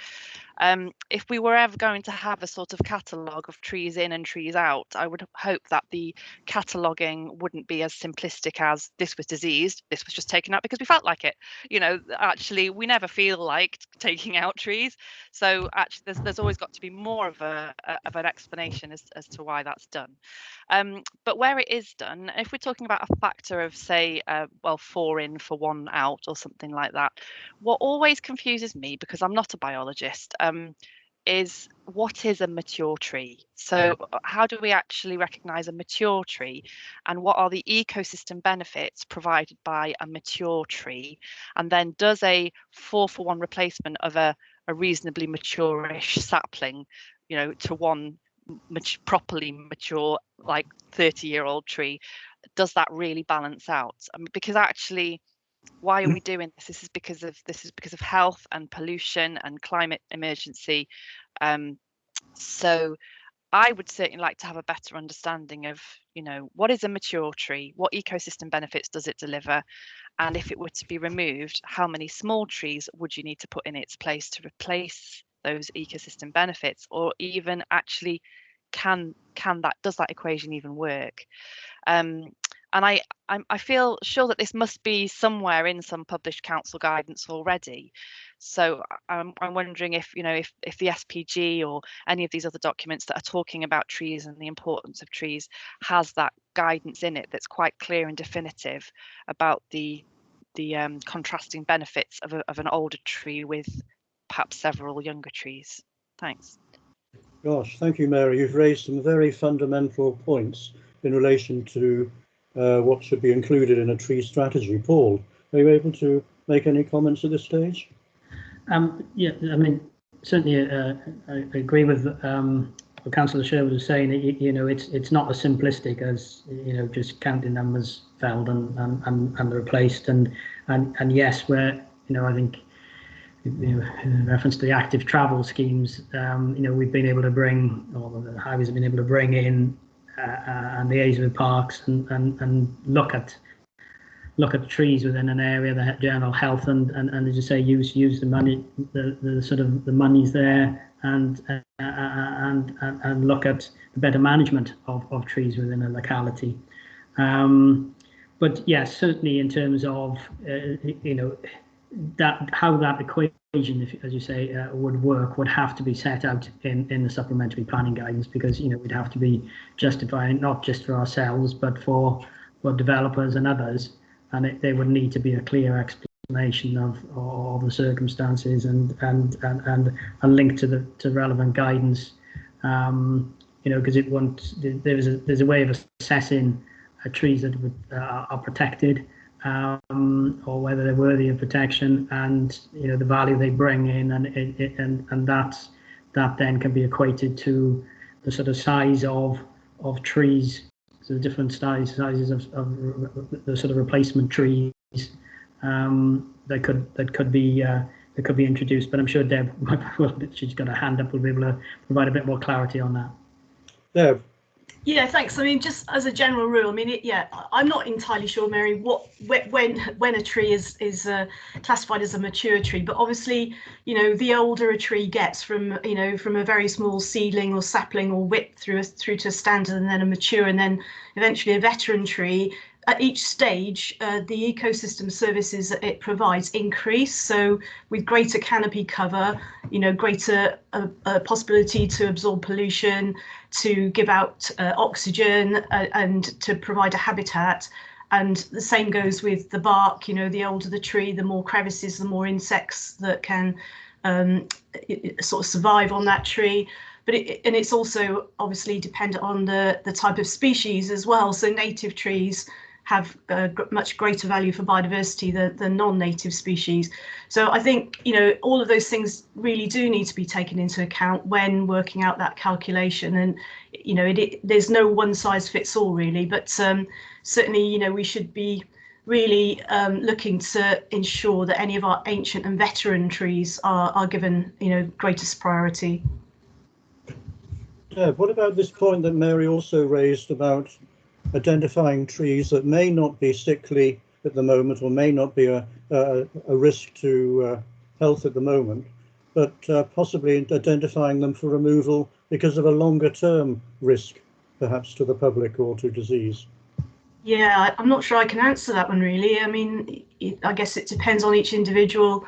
if we were ever going to have a sort of catalogue of trees in and trees out, I would hope that the cataloguing wouldn't be as simplistic as this was diseased, this was just taken out because we felt like it. You know, actually, we never feel like taking out trees. So actually, there's always got to be more of an explanation as to why that's done. But where it is done, if we're talking about a factor of, say, 4 in for 1 out or something like that, what always confuses me, because I'm not a biologist, is what is a mature tree? So how do we actually recognise a mature tree, and what are the ecosystem benefits provided by a mature tree? And then does a 4-for-1 replacement of a reasonably mature-ish sapling, you know, to one properly mature, like 30-year-old tree, does that really balance out? I mean, because actually, why are we doing this? This is because of health and pollution and climate emergency. So I would certainly like to have a better understanding of, you know, what is a mature tree? What ecosystem benefits does it deliver? And if it were to be removed, how many small trees would you need to put in its place to replace those ecosystem benefits? Or even actually, does that equation even work? And I feel sure that this must be somewhere in some published council guidance already. So I'm wondering if, you know, if the SPG or any of these other documents that are talking about trees and the importance of trees has that guidance in it that's quite clear and definitive about the contrasting benefits of an older tree with perhaps several younger trees. Thanks. Gosh, thank you, Mary. You've raised some very fundamental points in relation to what should be included in a tree strategy. Paul, are you able to make any comments at this stage? Yeah, I mean, certainly I agree with what Councillor Sherwood was saying. You know, it's not as simplistic as, you know, just counting numbers felled and replaced. And yes, where, you know, I think, you know, in reference to the active travel schemes, you know, we've been able to bring, or the highways have been able to bring in and liaise with parks and look at the trees within an area, the general health, and as you say, use the money, the sort of the monies there, and look at the better management of trees within a locality. But yes, certainly in terms of you know, that how that equation, as you say, would work, would have to be set out in the supplementary planning guidance, because, you know, we'd have to be justifying not just for ourselves but for developers and others, and there would need to be a clear explanation of the circumstances and linked to relevant guidance. You know, because it won't. There's a way of assessing trees that are protected, or whether they're worthy of protection, and, you know, the value they bring in, and that then can be equated to the sort of size of trees, so the different sizes of the sort of replacement trees that could be introduced. But I'm sure Deb, she's got a hand up, will be able to provide a bit more clarity on that. Deb. Yeah, thanks. I mean, just as a general rule, I mean, I'm not entirely sure, Mary, when a tree is classified as a mature tree, but obviously, you know, the older a tree gets from a very small seedling or sapling or whip through to a standard, and then a mature, and then eventually a veteran tree. At each stage, the ecosystem services that it provides increase. So with greater canopy cover, you know, greater possibility to absorb pollution, to give out oxygen, and to provide a habitat. And the same goes with the bark. You know, the older the tree, the more crevices, the more insects that can sort of survive on that tree. But it's also obviously dependent on the type of species as well. So native trees have much greater value for biodiversity than non-native species. So I think, you know, all of those things really do need to be taken into account when working out that calculation. And, you know, there's no one size fits all really, but certainly, you know, we should be really looking to ensure that any of our ancient and veteran trees are given, you know, greatest priority. Deb, what about this point that Mary also raised about identifying trees that may not be sickly at the moment or may not be a risk to health at the moment, but possibly identifying them for removal because of a longer term risk, perhaps to the public or to disease? Yeah, I'm not sure I can answer that one really. I mean, I guess it depends on each individual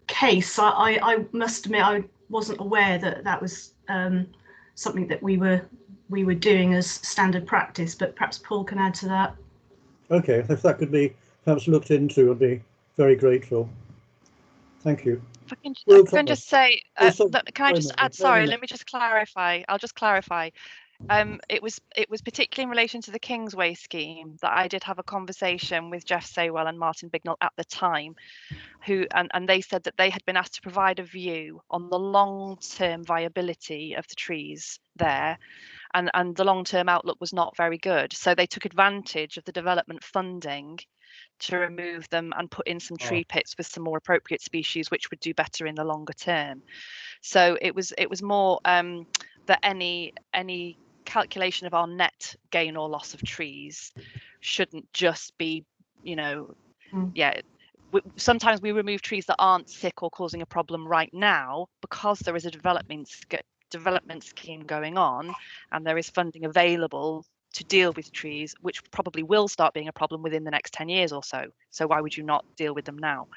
case. I must admit I wasn't aware that that was something that we were doing as standard practice, but perhaps Paul can add to that. Okay, if that could be perhaps looked into, I'd be very grateful. Thank you. If I can just say, can I just add, sorry, let me just clarify. I'll just clarify. It was particularly in relation to the Kingsway scheme that I did have a conversation with Jeff Saywell and Martin Bignell at the time, and they said that they had been asked to provide a view on the long-term viability of the trees there, and the long-term outlook was not very good. So they took advantage of the development funding to remove them and put in some tree pits with some more appropriate species, which would do better in the longer term. So it was more that any calculation of our net gain or loss of trees shouldn't just be, you know, sometimes we remove trees that aren't sick or causing a problem right now because there is a development scheme going on and there is funding available to deal with trees, which probably will start being a problem within the next 10 years or so. So why would you not deal with them now?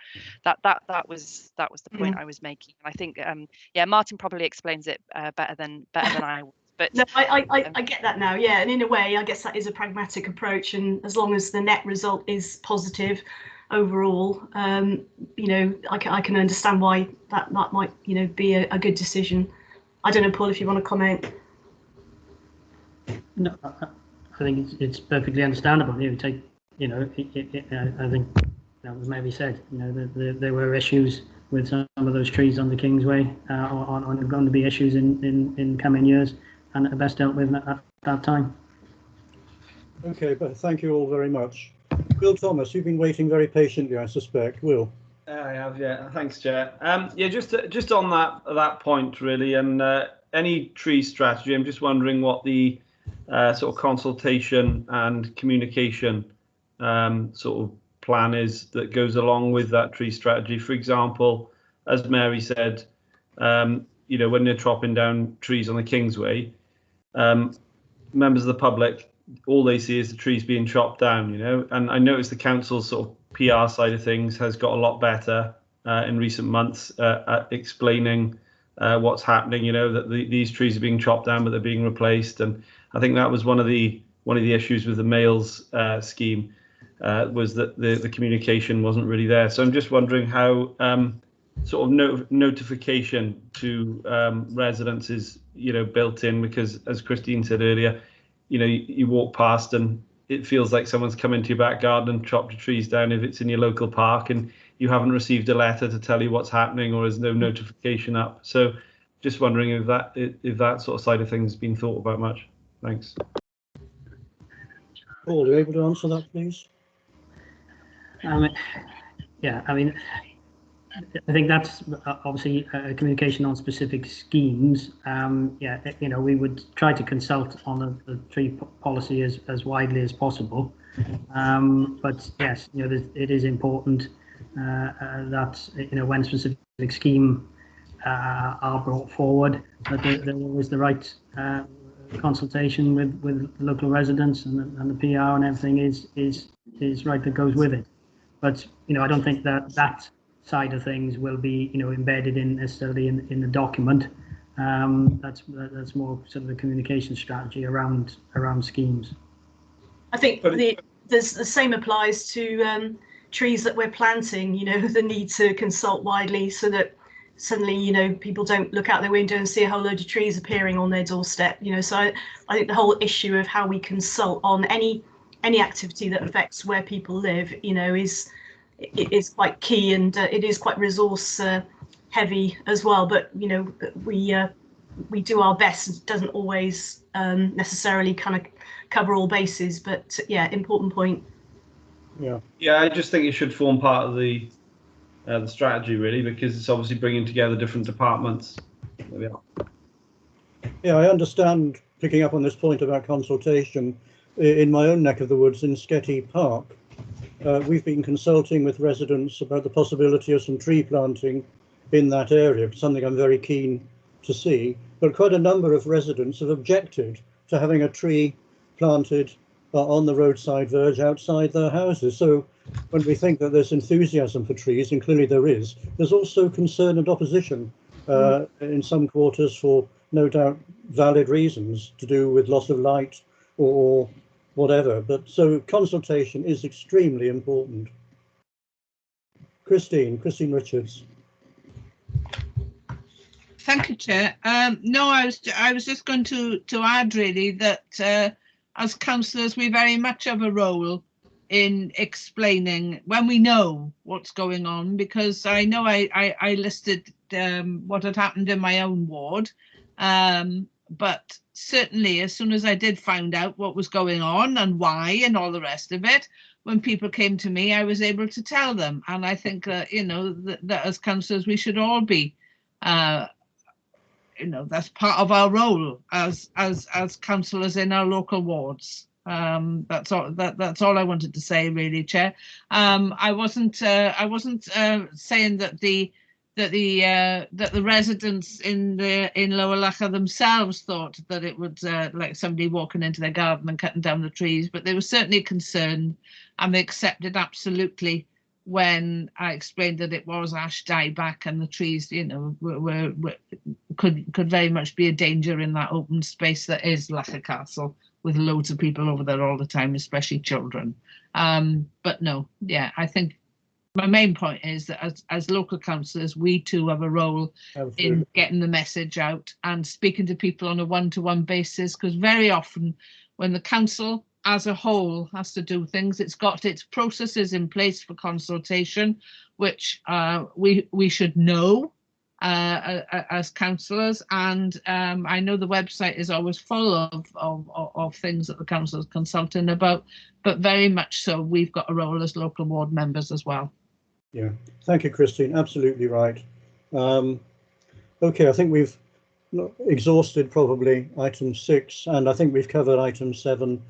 That was the point I was making. And I think Martin probably explains it better than I would. But no, I get that now, yeah. And in a way, I guess that is a pragmatic approach. And as long as the net result is positive overall, you know, I can understand why that might, you know, be a good decision. I don't know, Paul, if you want to comment. No, I think it's perfectly understandable. You take, you know, I think that was maybe said. You know, there were issues with some of those trees on the Kingsway, on going to be issues in coming years, and are best dealt with at that time. Okay, but thank you all very much. Will Thomas, you've been waiting very patiently, I suspect. Will. I have, yeah. Thanks, Chair. Yeah, just on that point, really, and any tree strategy. I'm just wondering what the sort of consultation and communication sort of plan is that goes along with that tree strategy. For example, as Mary said, you know, when they're chopping down trees on the Kingsway, members of the public, all they see is the trees being chopped down, you know. And I noticed the council's sort of PR side of things has got a lot better in recent months at explaining what's happening, you know, that these trees are being chopped down, but they're being replaced. And I think that was one of the issues with the males scheme, was that the communication wasn't really there. So I'm just wondering how sort of notification to residents is, you know, built in, because as Christine said earlier, you know, you walk past and it feels like someone's come into your back garden and chopped your trees down if it's in your local park and you haven't received a letter to tell you what's happening, or there's no notification up. So just wondering if that sort of side of things has been thought about much. Thanks. Paul, are you able to answer that, please? Yeah, I mean, I think that's obviously communication on specific schemes. Yeah, you know, we would try to consult on the tree policy as widely as possible. But yes, you know, it is important that, you know, when specific scheme are brought forward, that there is the right consultation with local residents, and the PR and everything is right that goes with it. But, you know, I don't think that side of things will be, you know, embedded necessarily in the document. That's more sort of a communication strategy around schemes. I think the same applies to trees that we're planting. You know, the need to consult widely so that suddenly, you know, people don't look out their window and see a whole load of trees appearing on their doorstep. You know, so I think the whole issue of how we consult on any any activity that affects where people live, you know, is quite key, and it is quite resource heavy as well. But you know, we do our best. It doesn't always necessarily kind of cover all bases, but yeah, important point. Yeah, I just think it should form part of the strategy, really, because it's obviously bringing together different departments. There we are. Yeah, I understand, picking up on this point about consultation, in my own neck of the woods in Sketty Park, we've been consulting with residents about the possibility of some tree planting in that area, something I'm very keen to see. But quite a number of residents have objected to having a tree planted on the roadside verge outside their houses. So when we think that there's enthusiasm for trees, and clearly there is, there's also concern and opposition in some quarters for no doubt valid reasons to do with loss of light or whatever. But so consultation is extremely important. Christine Richards. Thank you, Chair. No, I was just going to add really that as councillors, we very much have a role in explaining when we know what's going on, because I know I listed what had happened in my own ward, but certainly as soon as I did find out what was going on and why and all the rest of it, when people came to me, I was able to tell them. And I think you know, that as councillors we should all be you know, that's part of our role as councillors in our local wards. That's all I wanted to say, really, Chair. I wasn't saying that the residents in Lower Lacha themselves thought that it would like somebody walking into their garden and cutting down the trees, but they were certainly concerned, and they accepted absolutely when I explained that it was ash dieback and the trees, you know, could very much be a danger in that open space that is Lacha Castle, with loads of people over there all the time, especially children. But no, yeah, I think my main point is that as local councillors, we too have a role in getting the message out and speaking to people on a one-to-one basis, because very often when the council as a whole has to do things, it's got its processes in place for consultation, which we should know as councillors, and I know the website is always full of things that the council is consulting about, but very much so we've got a role as local ward members as well. Yeah, thank you, Christine. Absolutely right. Okay, I think we've exhausted probably item 6, and I think we've covered item 7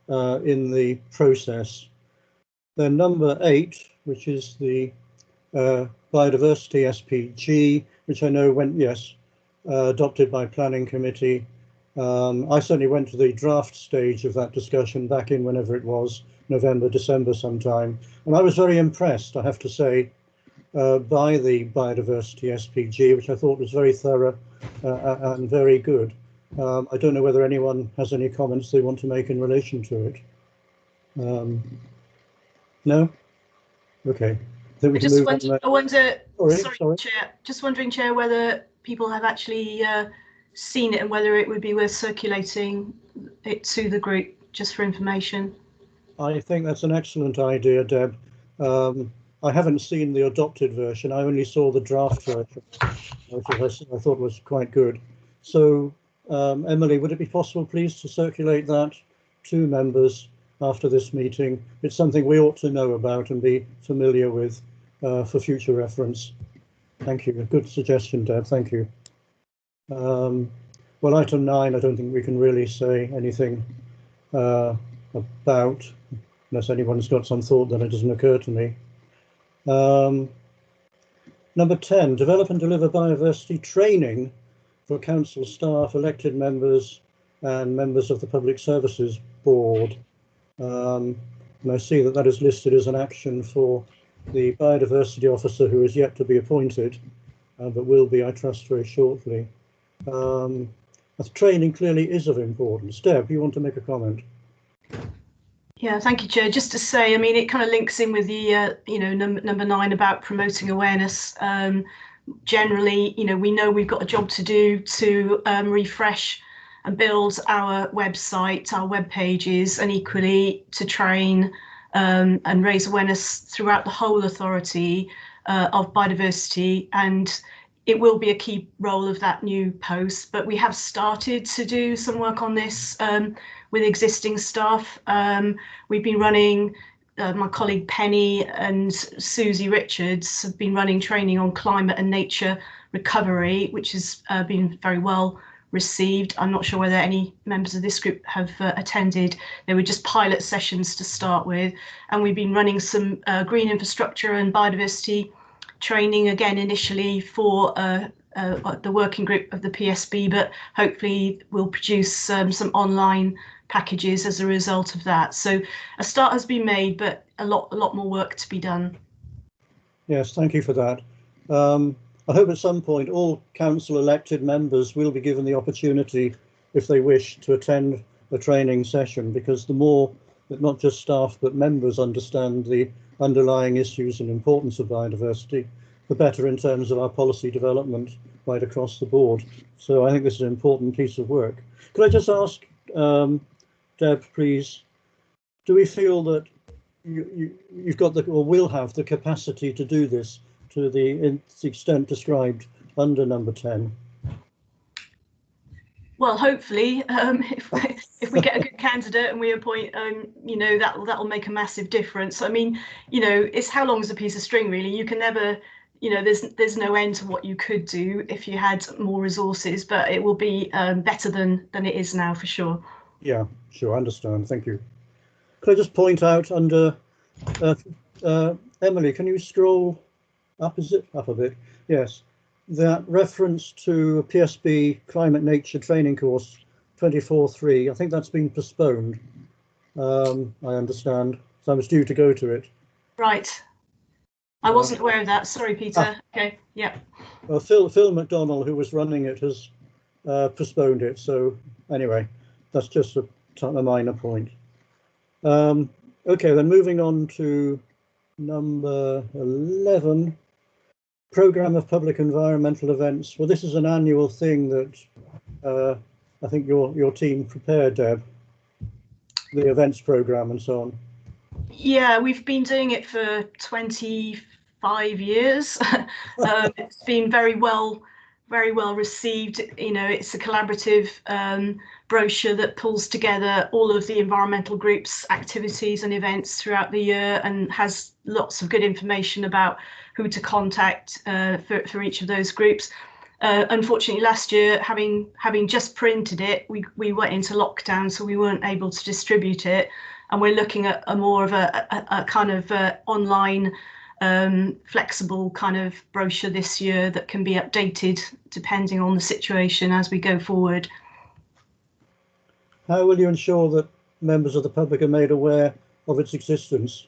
in the process. Then number 8, which is the Biodiversity SPG, which I know went, yes, adopted by Planning Committee. I certainly went to the draft stage of that discussion back in whenever it was, November, December sometime. And I was very impressed, I have to say, by the Biodiversity SPG, which I thought was very thorough and very good. I don't know whether anyone has any comments they want to make in relation to it. No? Okay. I wonder, sorry, Chair, just wondering, Chair, whether people have actually seen it and whether it would be worth circulating it to the group just for information. I think that's an excellent idea, Deb. I haven't seen the adopted version. I only saw the draft version, which I thought was quite good. So, Emily, would it be possible, please, to circulate that to members after this meeting? It's something we ought to know about and be familiar with for future reference. Thank you. A good suggestion, Deb. Thank you. Well, item 9, I don't think we can really say anything about, unless anyone's got some thought that it doesn't occur to me. Number 10, develop and deliver biodiversity training for council staff, elected members and members of the Public Services Board. And I see that that is listed as an action for the biodiversity officer, who is yet to be appointed, but will be, I trust, very shortly. Training clearly is of importance. Deb, you want to make a comment? Yeah, thank you, Chair. Just to say, I mean, it kind of links in with the, you know, number 9 about promoting awareness. Generally, you know we've got a job to do to refresh and build our website, our web pages, and equally to train and raise awareness throughout the whole authority of biodiversity. And it will be a key role of that new post, but we have started to do some work on this with existing staff. We've been running, my colleague Penny and Susie Richards have been running training on climate and nature recovery, which has been very well received. I'm not sure whether any members of this group have attended. They were just pilot sessions to start with, and we've been running some green infrastructure and biodiversity training again initially for the working group of the PSB, but hopefully we'll produce some online packages as a result of that. So a start has been made, but a lot more work to be done. Yes, thank you for that. I hope at some point all council elected members will be given the opportunity, if they wish, to attend a training session, because the more that not just staff but members understand the underlying issues and importance of biodiversity, the better in terms of our policy development right across the board. So I think this is an important piece of work. Could I just ask, Deb, please, do we feel that you've got the, or will have the capacity to do this to the extent described under number 10? Well, hopefully, if we get a good candidate and we appoint, you know, that'll make a massive difference. I mean, you know, it's how long is a piece of string, really. You can never, you know, there's no end to what you could do if you had more resources, but it will be better than it is now, for sure. Yeah, sure, I understand. Thank you. Could I just point out under Emily, can you scroll up? Is it up a bit? Yes. That reference to a PSB Climate Nature Training Course 24/3, I think that's been postponed, I understand. So I was due to go to it. Right. I wasn't aware of that. Sorry, Peter. Okay, yeah. Well, Phil McDonnell, who was running it, has postponed it. So anyway, that's just a minor point. Okay, then moving on to number 11. Programme of public environmental events. Well, this is an annual thing that I think your team prepared, Deb, the events programme and so on. Yeah, we've been doing it for 25 years. It's been very well received. You know, it's a collaborative brochure that pulls together all of the environmental groups' activities and events throughout the year, and has lots of good information about who to contact for each of those groups. Unfortunately, last year, having just printed it, we went into lockdown, so we weren't able to distribute it. And we're looking at a more of a kind of online flexible kind of brochure this year that can be updated depending on the situation as we go forward. How will you ensure that members of the public are made aware of its existence?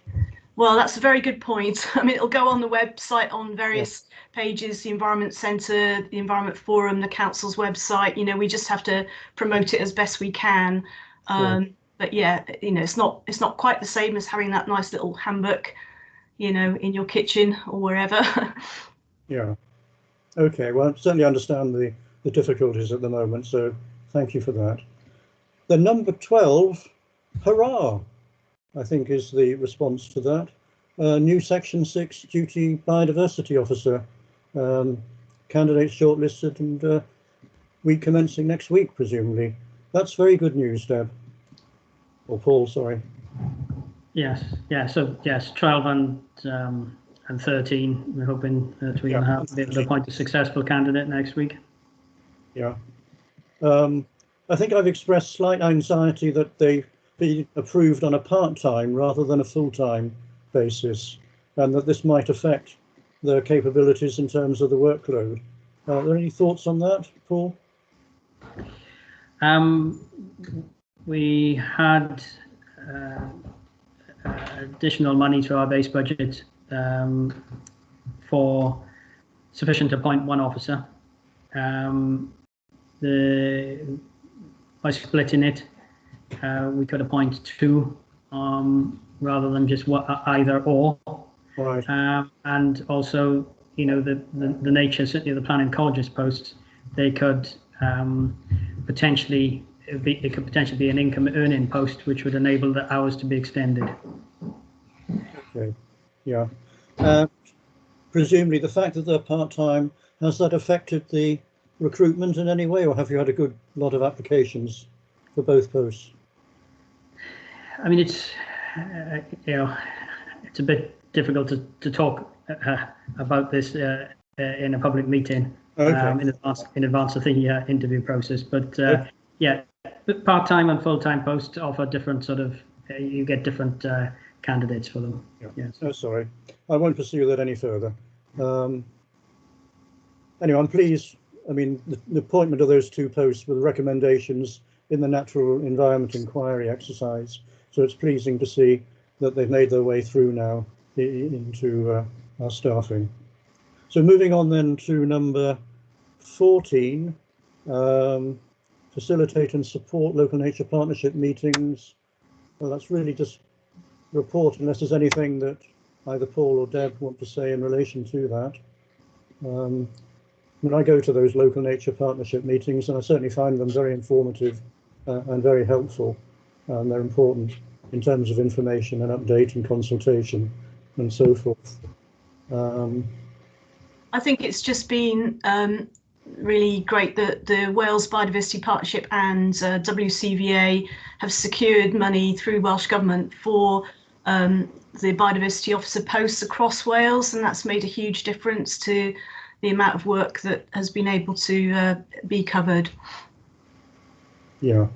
Well, that's a very good point. I mean, it'll go on the website on various pages, the Environment Centre, the Environment Forum, the council's website. You know, we just have to promote it as best we can. Sure. But yeah, you know, it's not quite the same as having that nice little handbook, you know, in your kitchen or wherever. Yeah. Okay. Well, I certainly understand the difficulties at the moment. So thank you for that. The number 12, hurrah, I think is the response to that. New Section 6 Duty Biodiversity Officer. Candidates shortlisted and week commencing next week, presumably. That's very good news, Deb. Or Paul, sorry. Yes, yeah. So yes, 12 and 13. We're hoping that we will be able to appoint a successful candidate next week. Yeah. I think I've expressed slight anxiety that they be approved on a part-time rather than a full-time basis, and that this might affect their capabilities in terms of the workload. Are there any thoughts on that, Paul? We had additional money to our base budget for sufficient to appoint one officer. By splitting it, we could appoint two rather than just either or. Right. And also, you know, the nature certainly of the planning colleges posts, they could potentially it could potentially be an income earning post, which would enable the hours to be extended. Okay, yeah. Presumably the fact that they're part-time, has that affected the recruitment in any way, or have you had a good lot of applications for both posts? I mean, it's it's a bit difficult to talk about this in a public meeting. Okay. In advance of the interview process, but Okay. yeah, part-time and full-time posts offer different sort of you get different candidates for them. Yeah. Yes. Oh, sorry, I won't pursue that any further. Anyway, I'm pleased. I mean, the appointment of those two posts were recommendations in the Natural Environment Inquiry exercise. So it's pleasing to see that they've made their way through now into our staffing. So moving on then to number 14, facilitate and support local nature partnership meetings. Well, that's really just report, unless there's anything that either Paul or Deb want to say in relation to that. When I go to those local nature partnership meetings, and I certainly find them very informative and very helpful, and they're important in terms of information and update and consultation and so forth. I think it's just been really great that the Wales Biodiversity Partnership and WCVA have secured money through Welsh Government for the biodiversity officer posts across Wales, and that's made a huge difference to the amount of work that has been able to be covered. Yeah,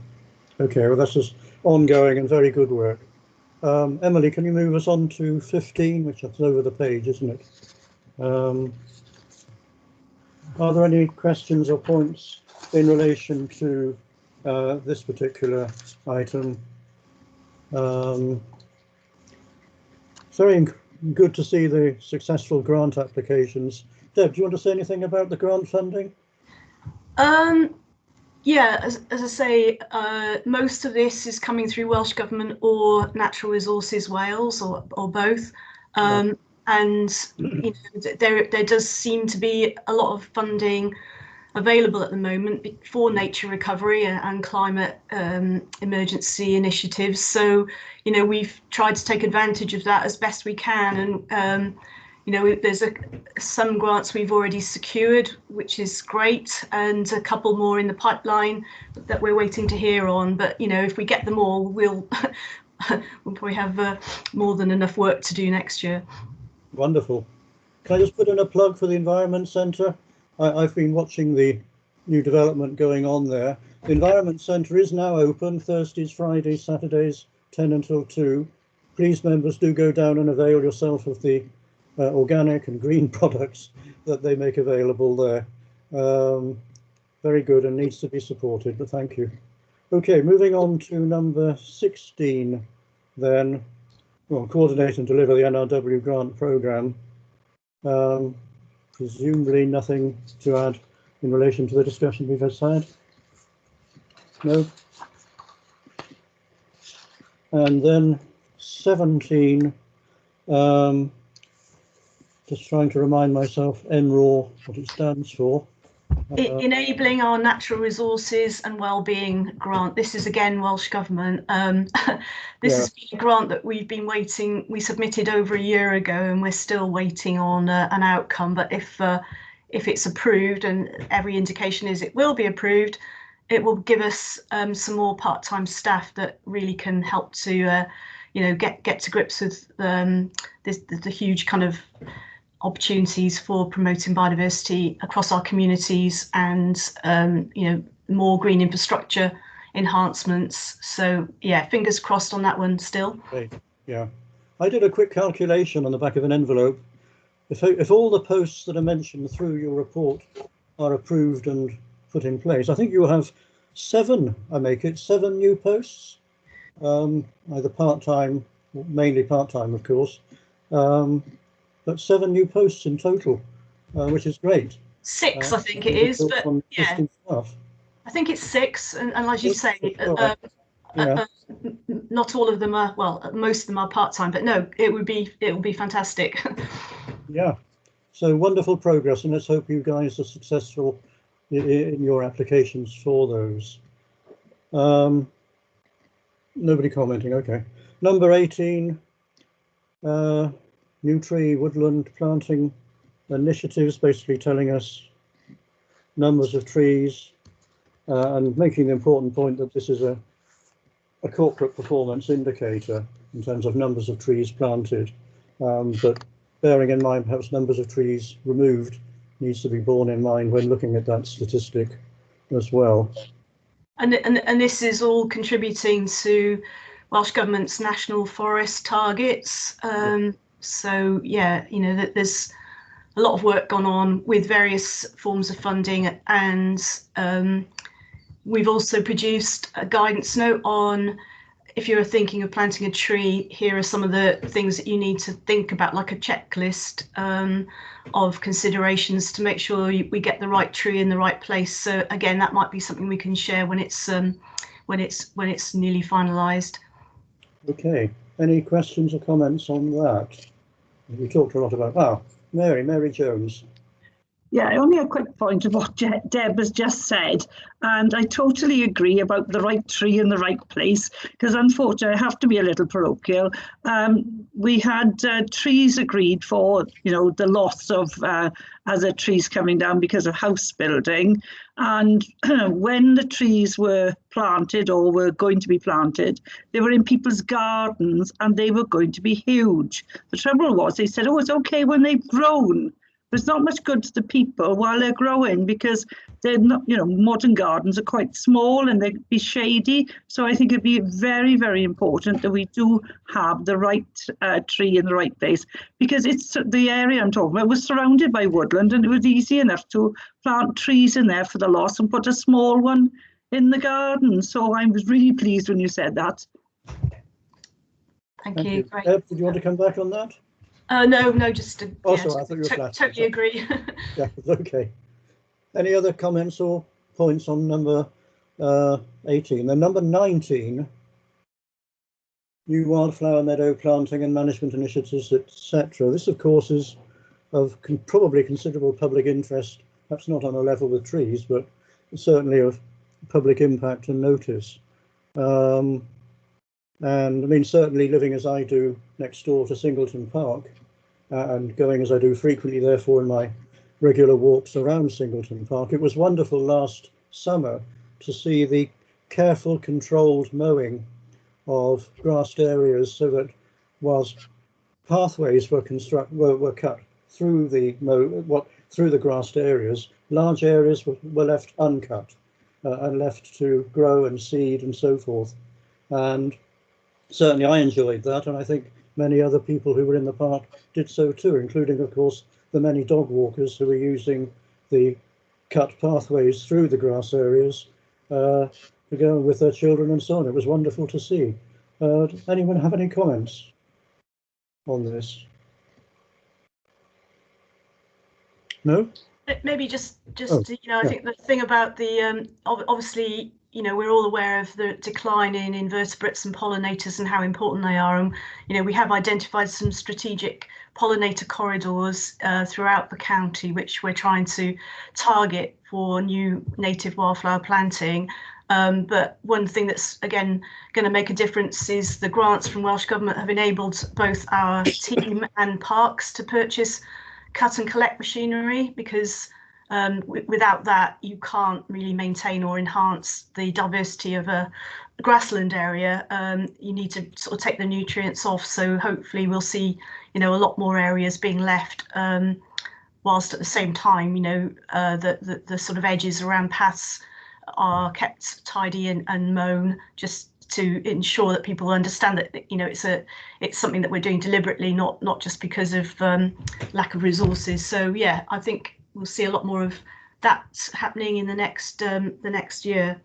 okay, well that's just ongoing and very good work. Emily, can you move us on to 15, which is over the page, isn't it? Are there any questions or points in relation to this particular item? Very good to see the successful grant applications. Deb, do you want to say anything about the grant funding? Yeah, as I say, most of this is coming through Welsh Government or Natural Resources Wales, or both. And you know, there does seem to be a lot of funding available at the moment for nature recovery and climate emergency initiatives. So, you know, we've tried to take advantage of that as best we can. And, you know, there's some grants we've already secured, which is great, and a couple more in the pipeline that we're waiting to hear on. But, you know, if we get them all, we'll probably have more than enough work to do next year. Wonderful. Can I just put in a plug for the Environment Centre? I've been watching the new development going on there. The Environment Centre is now open Thursdays, Fridays, Saturdays, 10 until 2. Please, members, do go down and avail yourself of the organic and green products that they make available there. Very good and needs to be supported, but thank you. Okay, moving on to number 16 then. Well, coordinate and deliver the NRW grant programme. Presumably nothing to add in relation to the discussion we've just had. No. And then 17, just trying to remind myself, NRAW, what it stands for. Enabling our natural resources and wellbeing grant. This is again Welsh Government. This has been a grant that we've been waiting. We submitted over a year ago, and we're still waiting on an outcome. But if it's approved, and every indication is it will be approved, it will give us some more part-time staff that really can help to, you know, get to grips with the huge kind of opportunities for promoting biodiversity across our communities, and you know, more green infrastructure enhancements. So yeah, fingers crossed on that one still. Great. Yeah, I did a quick calculation on the back of an envelope. If all the posts that are mentioned through your report are approved and put in place, I think you have 7 new posts, either part-time, mainly part-time of course, but 7 new posts in total, which is great. 6, I think it is, but yeah, I think it's 6, and as you say, not all of them are, well, most of them are part-time, but no, it would be fantastic. Yeah, so wonderful progress, and let's hope you guys are successful in your applications for those. Nobody commenting, okay. Number 18, Nutri woodland planting initiatives, basically telling us numbers of trees and making the important point that this is a corporate performance indicator in terms of numbers of trees planted, but bearing in mind perhaps numbers of trees removed needs to be borne in mind when looking at that statistic as well. And this is all contributing to Welsh Government's national forest targets. So yeah, you know, that there's a lot of work gone on with various forms of funding, and we've also produced a guidance note on, if you're thinking of planting a tree, here are some of the things that you need to think about, like a checklist of considerations to make sure we get the right tree in the right place. So again, that might be something we can share when it's nearly finalised. Okay, any questions or comments on that? We talked a lot about, Mary Jones. Yeah, only a quick point of what Deb has just said, and I totally agree about the right tree in the right place, because unfortunately I have to be a little parochial. We had trees agreed for, you know, the loss of other trees coming down because of house building, and when the trees were planted or were going to be planted, they were in people's gardens and they were going to be huge. The trouble was, they said, oh, it's okay when they've grown. But it's not much good to the people while they're growing, because they're not, you know, modern gardens are quite small and they'd be shady. So I think it'd be very, very important that we do have the right tree in the right place, because it's the area I'm talking about was surrounded by woodland, and it was easy enough to plant trees in there for the loss and put a small one in the garden. So I was really pleased when you said that. Thank you. Great. Did you want to come back on that? No, just to, I thought you were flat. Totally agree. Yeah, okay. Any other comments or points on number 18? Then number 19, new wildflower meadow planting and management initiatives, etc. This, of course, is of probably considerable public interest, perhaps not on a level with trees, but certainly of public impact and notice. And I mean, certainly living as I do next door to Singleton Park, and going as I do frequently, therefore, in my regular walks around Singleton Park, it was wonderful last summer to see the careful, controlled mowing of grassed areas, so that whilst pathways were cut through the grassed areas, large areas were left uncut and left to grow and seed and so forth. And certainly I enjoyed that, and I think many other people who were in the park did so too, including, of course, the many dog walkers who were using the cut pathways through the grass areas to go with their children and so on. It was wonderful to see. Does anyone have any comments on this? No? Maybe just you know, I think the thing about the obviously, you know, we're all aware of the decline in invertebrates and pollinators and how important they are, and you know, we have identified some strategic pollinator corridors throughout the county, which we're trying to target for new native wildflower planting. But one thing that's again going to make a difference is the grants from Welsh Government have enabled both our team and parks to purchase cut and collect machinery, because without that you can't really maintain or enhance the diversity of a grassland area. You need to sort of take the nutrients off, so hopefully we'll see, you know, a lot more areas being left, whilst at the same time, you know, the sort of edges around paths are kept tidy and mown, just to ensure that people understand that, you know, it's something that we're doing deliberately, not just because of lack of resources. So yeah, I think we'll see a lot more of that happening in the next year.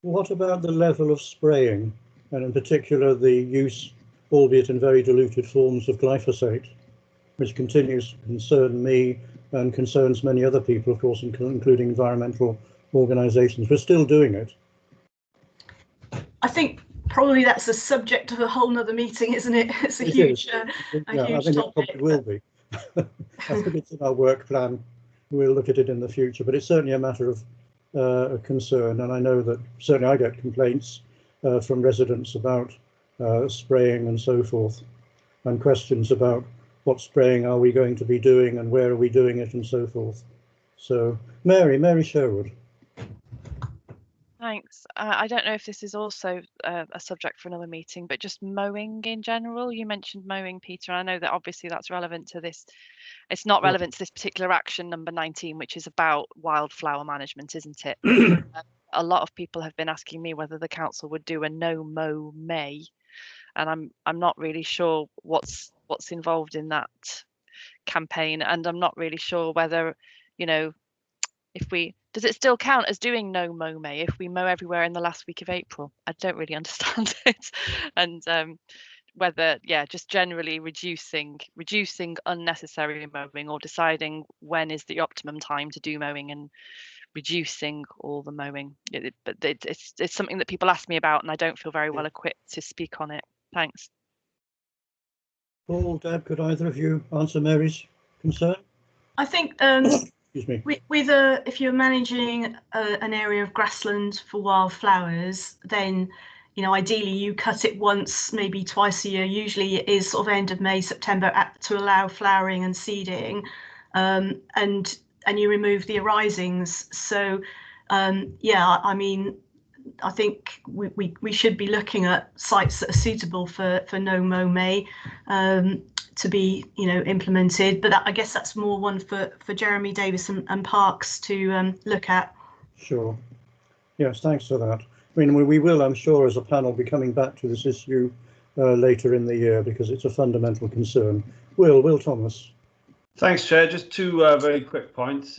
What about the level of spraying, and in particular the use, albeit in very diluted forms, of glyphosate, which continues to concern me and concerns many other people, of course, including environmental organisations. We're still doing it. I think probably that's the subject of a whole nother meeting, isn't it? It's a huge I think topic. it probably will be. I think it's in our work plan we'll look at it in the future. But it's certainly a matter of concern, and I know that certainly I get complaints from residents about spraying and so forth, and questions about what spraying are we going to be doing and where are we doing it and so forth. So Mary Sherwood. Thanks. I don't know if this is also a subject for another meeting, but just mowing in general. You mentioned mowing, Peter. I know that obviously that's relevant to this. It's not relevant to this particular action number 19, which is about wildflower management, isn't it? A lot of people have been asking me whether the council would do a no mow May, and I'm not really sure what's involved in that campaign, and I'm not really sure whether, you know, does it still count as doing no mow May if we mow everywhere in the last week of April? I don't really understand it, and whether, yeah, just generally reducing unnecessary mowing, or deciding when is the optimum time to do mowing and reducing all the mowing. But it's something that people ask me about, and I don't feel very well equipped to speak on it. Thanks. Paul, Deb, could either of you answer Mary's concern? I think Excuse me. with if you're managing an area of grassland for wildflowers, then, you know, ideally you cut it once, maybe twice a year. Usually it is sort of end of May, September, to allow flowering and seeding, and you remove the arisings. So yeah, I mean, I think we should be looking at sites that are suitable for no mow May to be, you know, implemented. But I guess that's more one for Jeremy Davis and Parks to look at. Sure. Yes, thanks for that. I mean, we will, I'm sure, as a panel, be coming back to this issue later in the year, because it's a fundamental concern. Will Thomas. Thanks, Chair. Just two very quick points.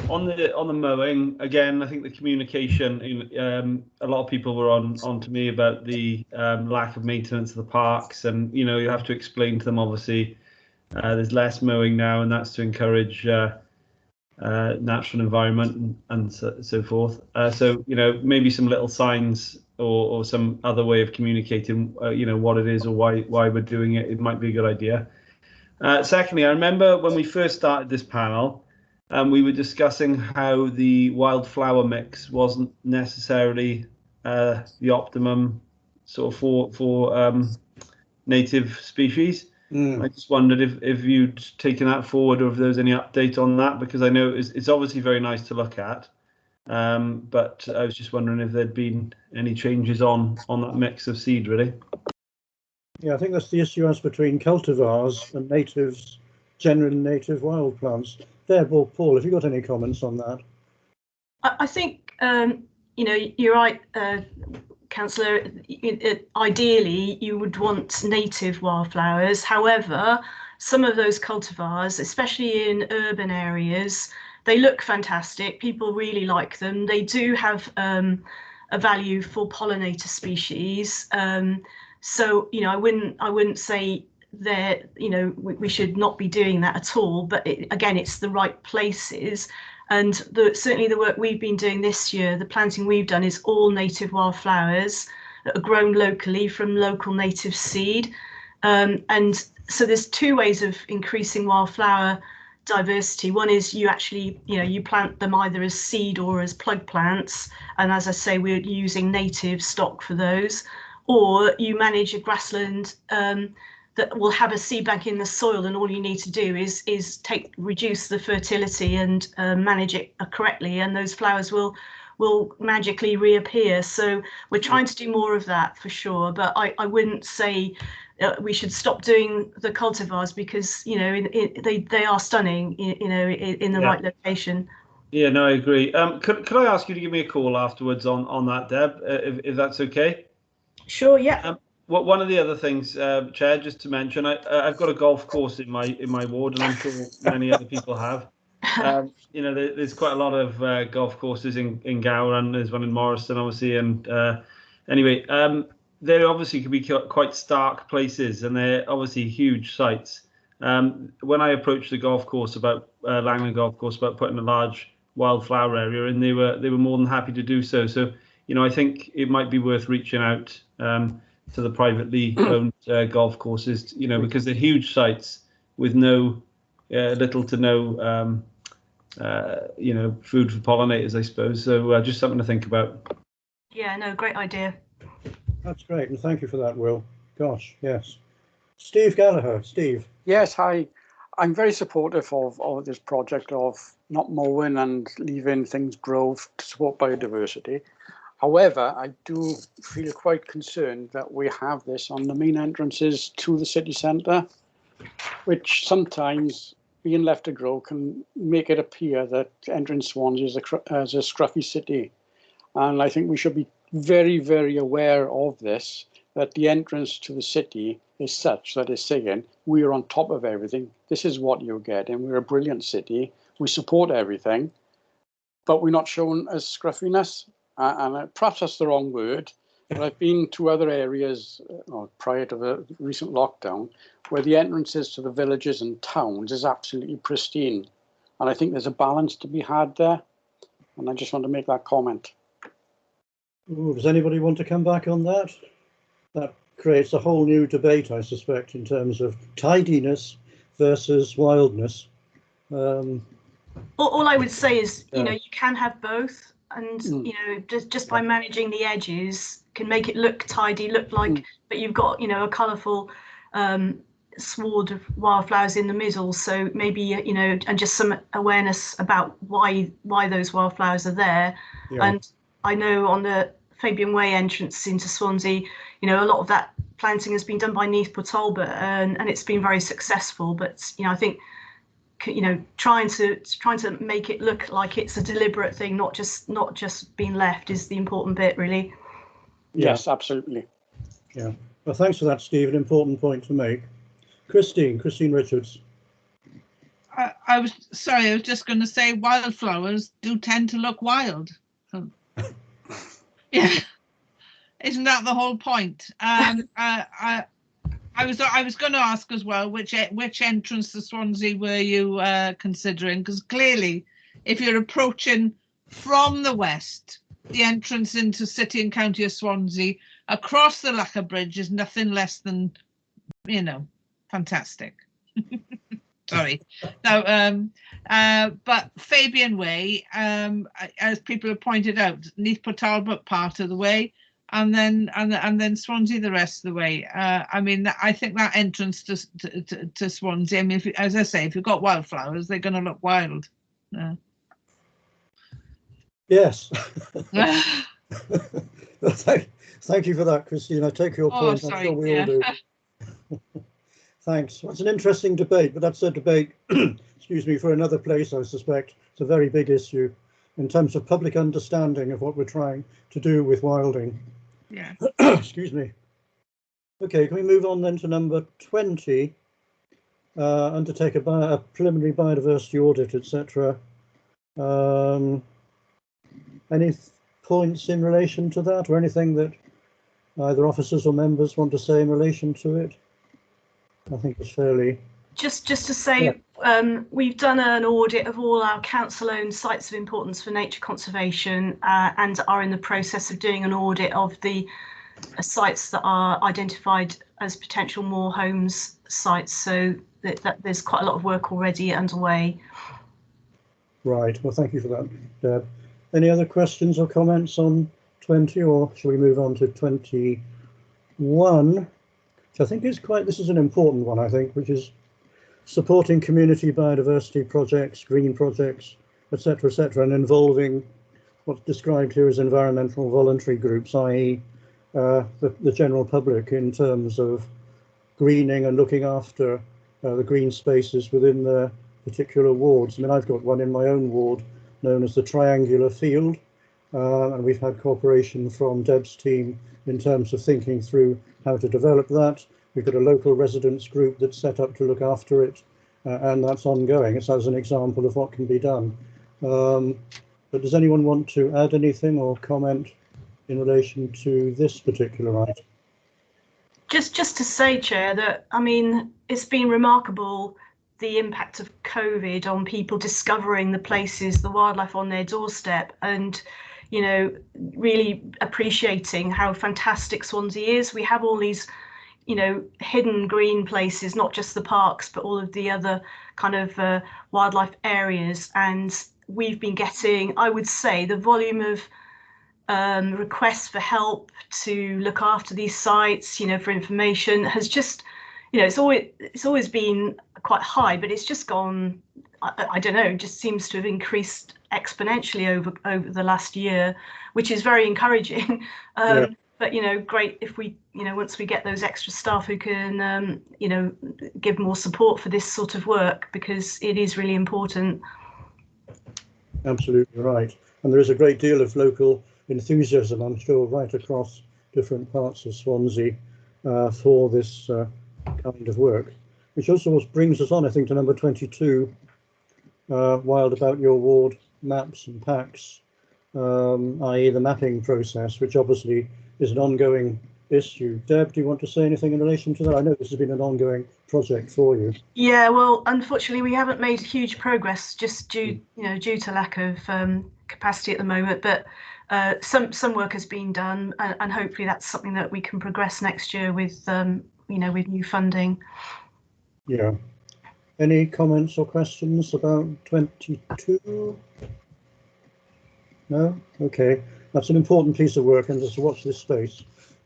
On the mowing, again, I think the communication, a lot of people were on to me about the lack of maintenance of the parks, and, you know, you have to explain to them, obviously, there's less mowing now, and that's to encourage natural environment and so forth. So, you know, maybe some little signs or some other way of communicating, you know, what it is or why we're doing it. It might be a good idea. Secondly, I remember when we first started this panel, we were discussing how the wildflower mix wasn't necessarily the optimum sort of for native species. I just wondered if you'd taken that forward, or if there's any update on that, because I know it's obviously very nice to look at, but I was just wondering if there'd been any changes on that mix of seed, really. Yeah, I think that's the issue as between cultivars and natives, generally native wild plants. There, Paul, have you got any comments on that? I think, you know, you're right, Councillor. Ideally, you would want native wildflowers. However, some of those cultivars, especially in urban areas, they look fantastic. People really like them. They do have a value for pollinator species. So, you know, I wouldn't say that, you know, we should not be doing that at all. But again, it's the right places. And certainly the work we've been doing this year, the planting we've done is all native wildflowers that are grown locally from local native seed. And so there's two ways of increasing wildflower diversity. One is you actually, you know, you plant them either as seed or as plug plants. And as I say, we're using native stock for those. Or you manage a grassland that will have a seed bank in the soil, and all you need to do is reduce the fertility and manage it correctly, and those flowers will magically reappear. So we're trying to do more of that for sure, but I wouldn't say we should stop doing the cultivars, because, you know, they are stunning, you know, in the right location. Yeah, no, I agree. Could I ask you to give me a call afterwards on that, Deb, if that's okay? Sure, yeah. One of the other things, Chair, just to mention, I've got a golf course in my ward, and I'm sure many other people have. You know, there's quite a lot of golf courses in Gower, and there's one in Morriston, obviously. And anyway, they obviously can be quite stark places, and they're obviously huge sites. When I approached the golf course Langley Golf Course about putting a large wildflower area, and they were more than happy to do so. So, you know, I think it might be worth reaching out to the privately owned golf courses, you know, because they're huge sites with little to no food for pollinators, I suppose. So just something to think about. Yeah, no, great idea. That's great, and thank you for that, Will. Gosh, yes. Steve Gallagher. Steve. Yes, hi. I'm very supportive of this project of not mowing and leaving things grow to support biodiversity. However, I do feel quite concerned that we have this on the main entrances to the city centre, which sometimes, being left to grow, can make it appear that entering Swansea is a scruffy city. And I think we should be very, very aware of this, that the entrance to the city is such that it's saying we are on top of everything. This is what you're getting. We're a brilliant city. We support everything, but we're not shown as scruffiness. And perhaps that's the wrong word, but I've been to other areas prior to the recent lockdown where the entrances to the villages and towns is absolutely pristine. And I think there's a balance to be had there. And I just want to make that comment. Ooh, does anybody want to come back on that? That creates a whole new debate, I suspect, in terms of tidiness versus wildness. All I would say is, you can have both, and just by managing the edges can make it look tidy, look like, but you've got a colourful sward of wildflowers in the middle. So maybe and just some awareness about why those wildflowers are there. Yeah. And I know on the Fabian Way entrance into Swansea, a lot of that planting has been done by Neath Talbot, and it's been very successful. But I think trying to make it look like it's a deliberate thing, not just being left, is the important bit, really. Yes, absolutely. Yeah. Well, thanks for that, Steve. An important point to make. Christine Richards. I was just going to say wildflowers do tend to look wild. Yeah, isn't that the whole point? I was going to ask as well, which entrance to Swansea were you considering? Because clearly, if you're approaching from the west, the entrance into City and County of Swansea across the Lacher Bridge is nothing less than, fantastic. Sorry. Now, but Fabian Way, as people have pointed out, Neath Talbot part of the way, and then Swansea the rest of the way. I think that entrance to Swansea, I mean, as I say, if you've got wildflowers, they're going to look wild. Yes. Thank you for that, Christine. I take your point. Sorry, I'm sure we all do. Thanks. That's an interesting debate, but that's a debate, excuse me, for another place, I suspect. It's a very big issue in terms of public understanding of what we're trying to do with wilding. Yeah. Excuse me. Okay, can we move on then to number 20? Undertake a preliminary biodiversity audit, etc. Any points in relation to that, or anything that either officers or members want to say in relation to it? I think it's fairly... Just to say, we've done an audit of all our council-owned sites of importance for nature conservation, and are in the process of doing an audit of the sites that are identified as potential more homes sites. So that there's quite a lot of work already underway. Right. Well, thank you for that, Deb. Any other questions or comments on 20, or shall we move on to 21? Which I think is this is an important one, I think, which is supporting community biodiversity projects, green projects, etc., and involving what's described here as environmental voluntary groups, i.e. The general public, in terms of greening and looking after the green spaces within their particular wards. I mean, I've got one in my own ward known as the Triangular Field, and we've had cooperation from Deb's team in terms of thinking through how to develop that. We've got a local residents group that's set up to look after it, and that's ongoing. It's as an example of what can be done. But does anyone want to add anything or comment in relation to this particular item? Just to say, Chair, that I mean, it's been remarkable the impact of COVID on people discovering the places, the wildlife on their doorstep, and really appreciating how fantastic Swansea is. We have all these, hidden green places, not just the parks, but all of the other kind of wildlife areas. And we've been getting, I would say, the volume of requests for help to look after these sites, for information has just, it's always been quite high, but it's just gone, I don't know, just seems to have increased exponentially over the last year, which is very encouraging. But great if we, once we get those extra staff who can, give more support for this sort of work, because it is really important. Absolutely right. And there is a great deal of local enthusiasm, I'm sure, right across different parts of Swansea for this kind of work, which also brings us on, I think, to number 22, wild about your ward maps and packs, i.e. the mapping process, which obviously is an ongoing issue. Deb, do you want to say anything in relation to that? I know this has been an ongoing project for you. Yeah, well, unfortunately, we haven't made huge progress just due to lack of capacity at the moment. But some work has been done, and hopefully that's something that we can progress next year with with new funding. Yeah. Any comments or questions about 22? No? Okay. That's an important piece of work, and just watch this space.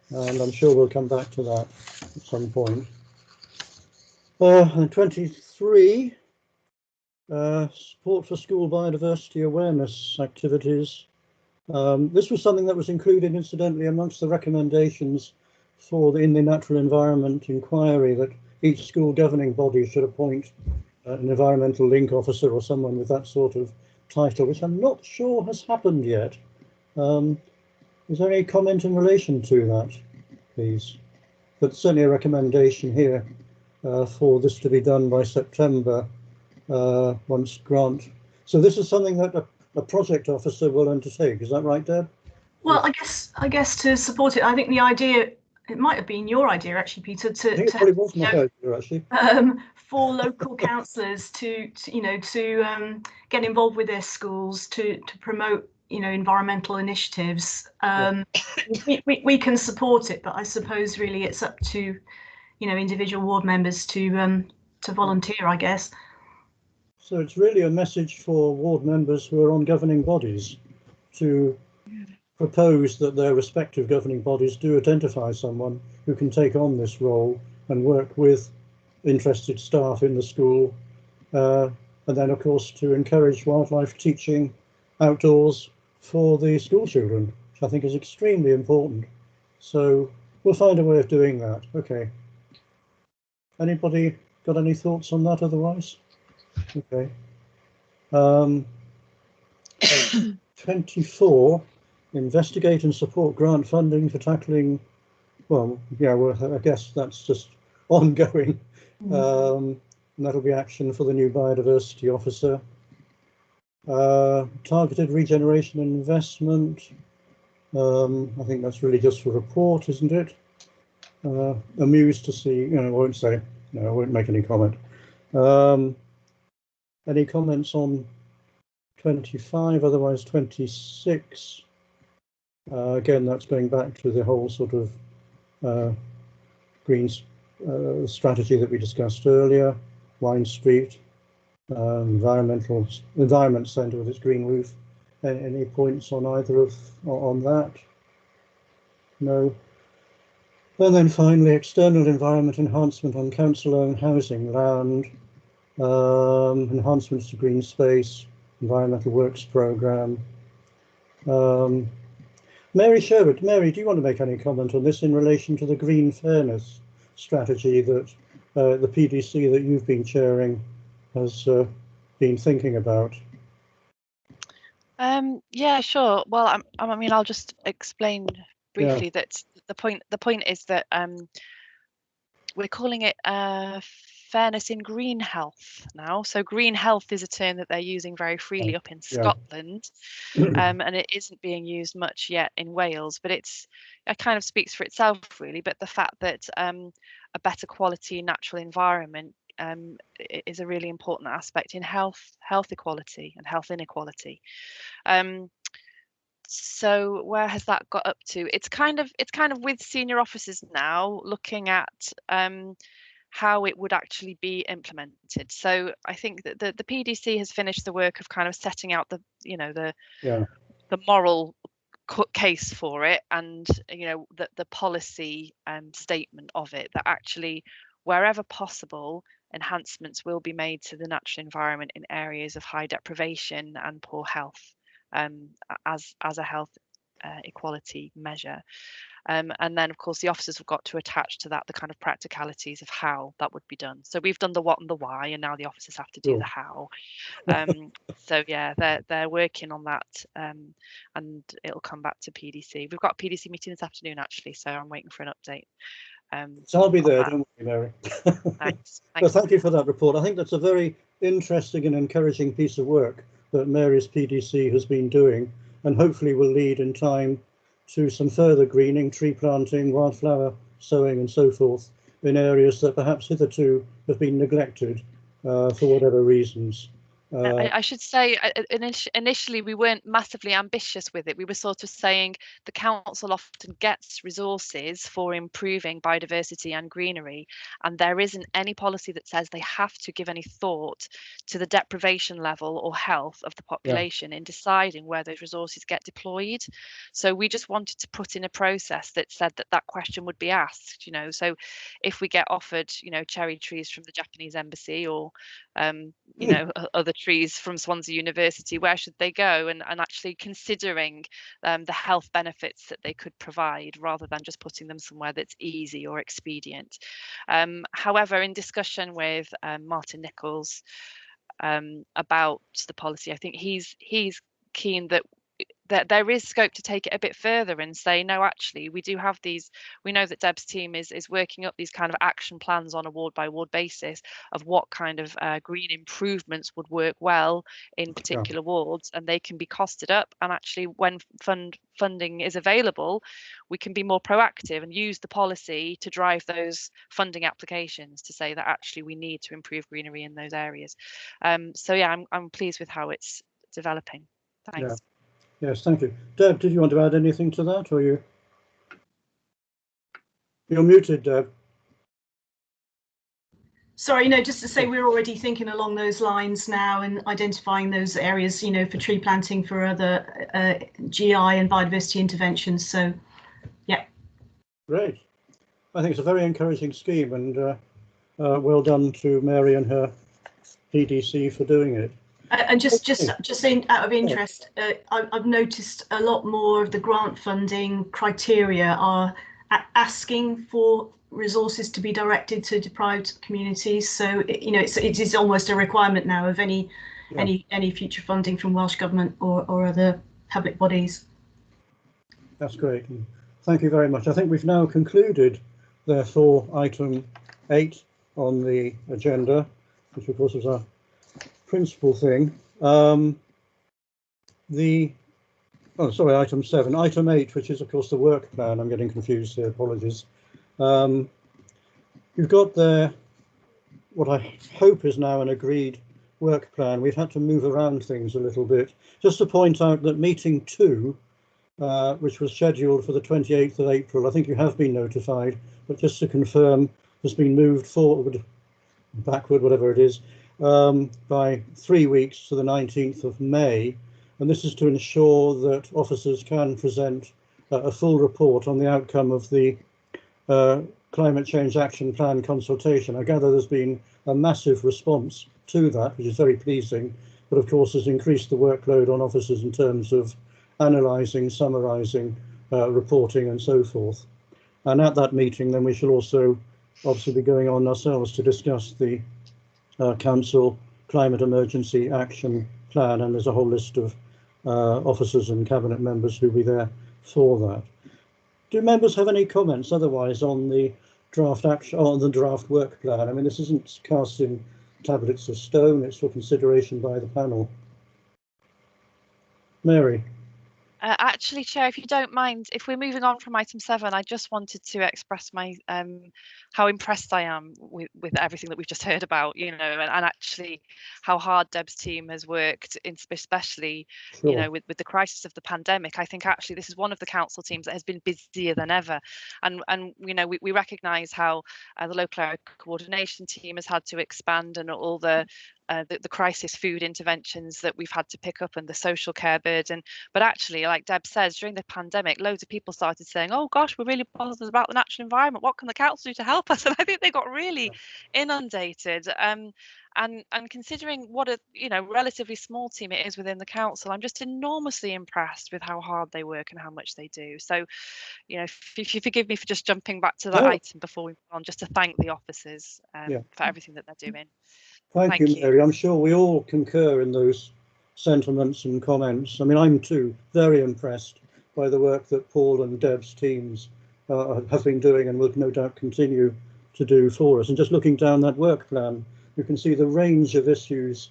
And I'm sure we'll come back to that at some point. And 23, support for school biodiversity awareness activities. This was something that was included, incidentally, amongst the recommendations in the natural environment inquiry, that each school governing body should appoint an environmental link officer or someone with that sort of title, which I'm not sure has happened yet. Is there any comment in relation to that, please? But certainly a recommendation here for this to be done by September once grant. So this is something that a project officer will undertake. Is that right, Deb? Well, I guess to support it, I think the idea, it might have been your idea actually, Peter, I think it probably was my idea actually. For local councillors to get involved with their schools to promote environmental initiatives. We can support it, but I suppose really it's up to individual ward members to volunteer, I guess. So it's really a message for ward members who are on governing bodies to propose that their respective governing bodies do identify someone who can take on this role and work with interested staff in the school, and then of course to encourage wildlife teaching outdoors for the school children, which I think is extremely important. So we'll find a way of doing that. Okay. Anybody got any thoughts on that otherwise? Okay. 24, investigate and support grant funding for tackling, well, I guess that's just ongoing. And that'll be action for the new biodiversity officer. Targeted regeneration investment. I think that's really just for report, isn't it? Amused to see, I won't say, no, I won't make any comment. Any comments on 25, otherwise 26? Again, that's going back to the whole sort of green strategy that we discussed earlier. Wine Street, Environment Centre with its green roof. Any points on either on that? No. And then finally, external environment enhancement on council-owned housing land, enhancements to green space, environmental works programme. Mary Sherwood, Mary, do you want to make any comment on this in relation to the green fairness strategy that the PDC that you've been chairing has been thinking about? Yeah, sure. Well, I mean, I'll just explain briefly that the point is that we're calling it fairness in green health now. So green health is a term that they're using very freely up in Scotland, and it isn't being used much yet in Wales, but it kind of speaks for itself really. But the fact that a better quality natural environment is a really important aspect in health equality and health inequality. So where has that got up to? It's kind of with senior officers now looking at how it would actually be implemented. So I think that the PDC has finished the work of kind of setting out the the moral case for it, and the policy statement of it, that actually wherever possible enhancements will be made to the natural environment in areas of high deprivation and poor health, as a health equality measure. And then of course the officers have got to attach to that the kind of practicalities of how that would be done. So we've done the what and the why, and now the officers have to do the how. So yeah, they're working on that, and it'll come back to PDC. We've got a PDC meeting this afternoon actually, so I'm waiting for an update. So I'll be there, don't worry, Mary. Thanks. Well, thank you for that report. I think that's a very interesting and encouraging piece of work that Mary's PDC has been doing, and hopefully will lead in time to some further greening, tree planting, wildflower sowing and so forth in areas that perhaps hitherto have been neglected for whatever reasons. I should say initially we weren't massively ambitious with it. We were sort of saying the council often gets resources for improving biodiversity and greenery, and there isn't any policy that says they have to give any thought to the deprivation level or health of the population in deciding where those resources get deployed. So we just wanted to put in a process that said that question would be asked. So if we get offered cherry trees from the Japanese embassy, or other trees from Swansea University, where should they go, and actually considering the health benefits that they could provide, rather than just putting them somewhere that's easy or expedient. However, in discussion with Martin Nichols about the policy, I think he's keen that there is scope to take it a bit further and say, no, actually we do have these, we know that Deb's team is working up these kind of action plans on a ward by ward basis of what kind of green improvements would work well in particular wards, and they can be costed up, and actually when funding is available we can be more proactive and use the policy to drive those funding applications to say that actually we need to improve greenery in those areas. So yeah, I'm pleased with how it's developing. Thanks. Yes, thank you. Deb, did you want to add anything to that, or you're muted, Deb? Sorry, just to say we're already thinking along those lines now and identifying those areas, for tree planting, for other GI and biodiversity interventions. So, yeah. Great. I think it's a very encouraging scheme, and well done to Mary and her PDC for doing it. And just out of interest, I've noticed a lot more of the grant funding criteria are asking for resources to be directed to deprived communities. So it is almost a requirement now of any future funding from Welsh Government or other public bodies. That's great. Thank you very much. I think we've now concluded, therefore, item 8 on the agenda, which of course was our principal thing. Item 7. Item 8, which is of course the work plan. I'm getting confused here, apologies. You've got there what I hope is now an agreed work plan. We've had to move around things a little bit. Just to point out that meeting 2, which was scheduled for the 28th of April, I think you have been notified, but just to confirm, has been moved forward, backward, whatever it is, by 3 weeks to the 19th of May, and this is to ensure that officers can present a full report on the outcome of the Climate Change Action Plan consultation. I gather there's been a massive response to that, which is very pleasing, but of course has increased the workload on officers in terms of analysing, summarising, reporting and so forth. And at that meeting then we shall also obviously be going on ourselves to discuss the Council Climate Emergency Action Plan, and there's a whole list of officers and cabinet members who'll be there for that. Do members have any comments otherwise on the draft action, on the draft work plan? I mean, this isn't cast in tablets of stone, it's for consideration by the panel. Mary? Actually, Chair, if you don't mind, if we're moving on from item 7, I just wanted to express my how impressed I am with everything that we've just heard about, you know, and actually how hard Deb's team has worked, especially, Sure. you know, with the crisis of the pandemic. I think actually this is one of the council teams that has been busier than ever, and you know, we recognise how the local area coordination team has had to expand, and all the crisis food interventions that we've had to pick up, and the social care burden. But actually, like Deb says, during the pandemic, loads of people started saying, oh gosh, we're really bothered about the natural environment. What can the council do to help us? And I think they got really inundated. And considering what a, you know, relatively small team it is within the council, I'm just enormously impressed with how hard they work and how much they do. So, you know, if you forgive me for just jumping back to that item before we move on, just to thank the officers for everything that they're doing. Thank you, Mary. I'm sure we all concur in those sentiments and comments. I mean, I'm too very impressed by the work that Paul and Deb's teams have been doing and will no doubt continue to do for us. And just looking down that work plan, you can see the range of issues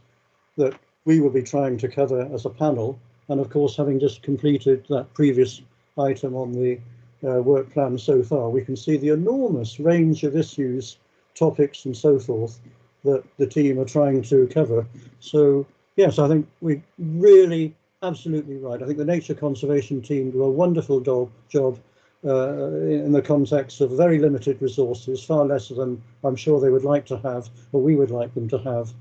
that we will be trying to cover as a panel. And of course, having just completed that previous item on the work plan so far, we can see the enormous range of issues, topics and so forth that the team are trying to cover. So yes, I think we really absolutely right. I think the nature conservation team do a wonderful job in the context of very limited resources, far less than I'm sure they would like to have, or we would like them to have,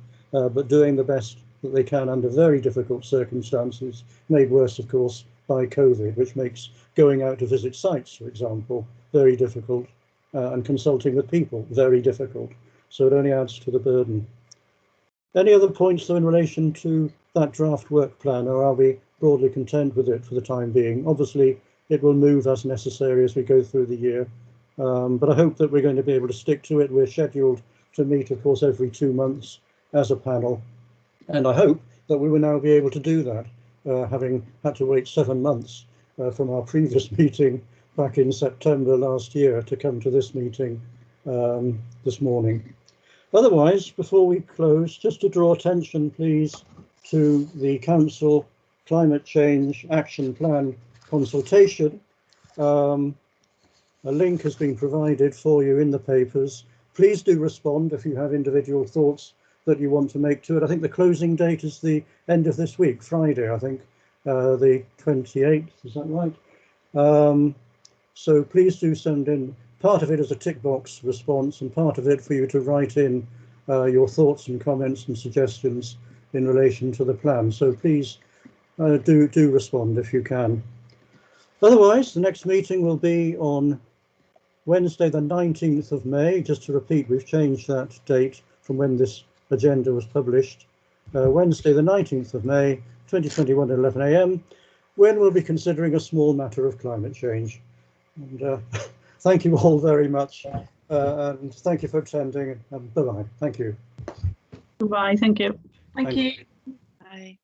but doing the best that they can under very difficult circumstances, made worse, of course, by COVID, which makes going out to visit sites, for example, very difficult, and consulting with people, very difficult. So it only adds to the burden. Any other points, though, in relation to that draft work plan, or are we broadly content with it for the time being? Obviously, it will move as necessary as we go through the year, but I hope that we're going to be able to stick to it. We're scheduled to meet, of course, every 2 months as a panel, and I hope that we will now be able to do that, having had to wait 7 months from our previous meeting back in September last year to come to this meeting this morning. Otherwise, before we close, just to draw attention, please, to the Council Climate Change Action Plan consultation. A link has been provided for you in the papers. Please do respond if you have individual thoughts that you want to make to it. I think the closing date is the end of this week, Friday, I think, the 28th, is that right? So please do send in. Part of it is a tick box response, and part of it for you to write in your thoughts and comments and suggestions in relation to the plan. So please do respond if you can. Otherwise, the next meeting will be on Wednesday, the 19th of May. Just to repeat, we've changed that date from when this agenda was published. Wednesday, the 19th of May, 2021 at 11 AM, when we'll be considering a small matter of climate change. And thank you all very much, and thank you for attending. Bye-bye. Thank you. Bye. Thank you. Thank you. Bye.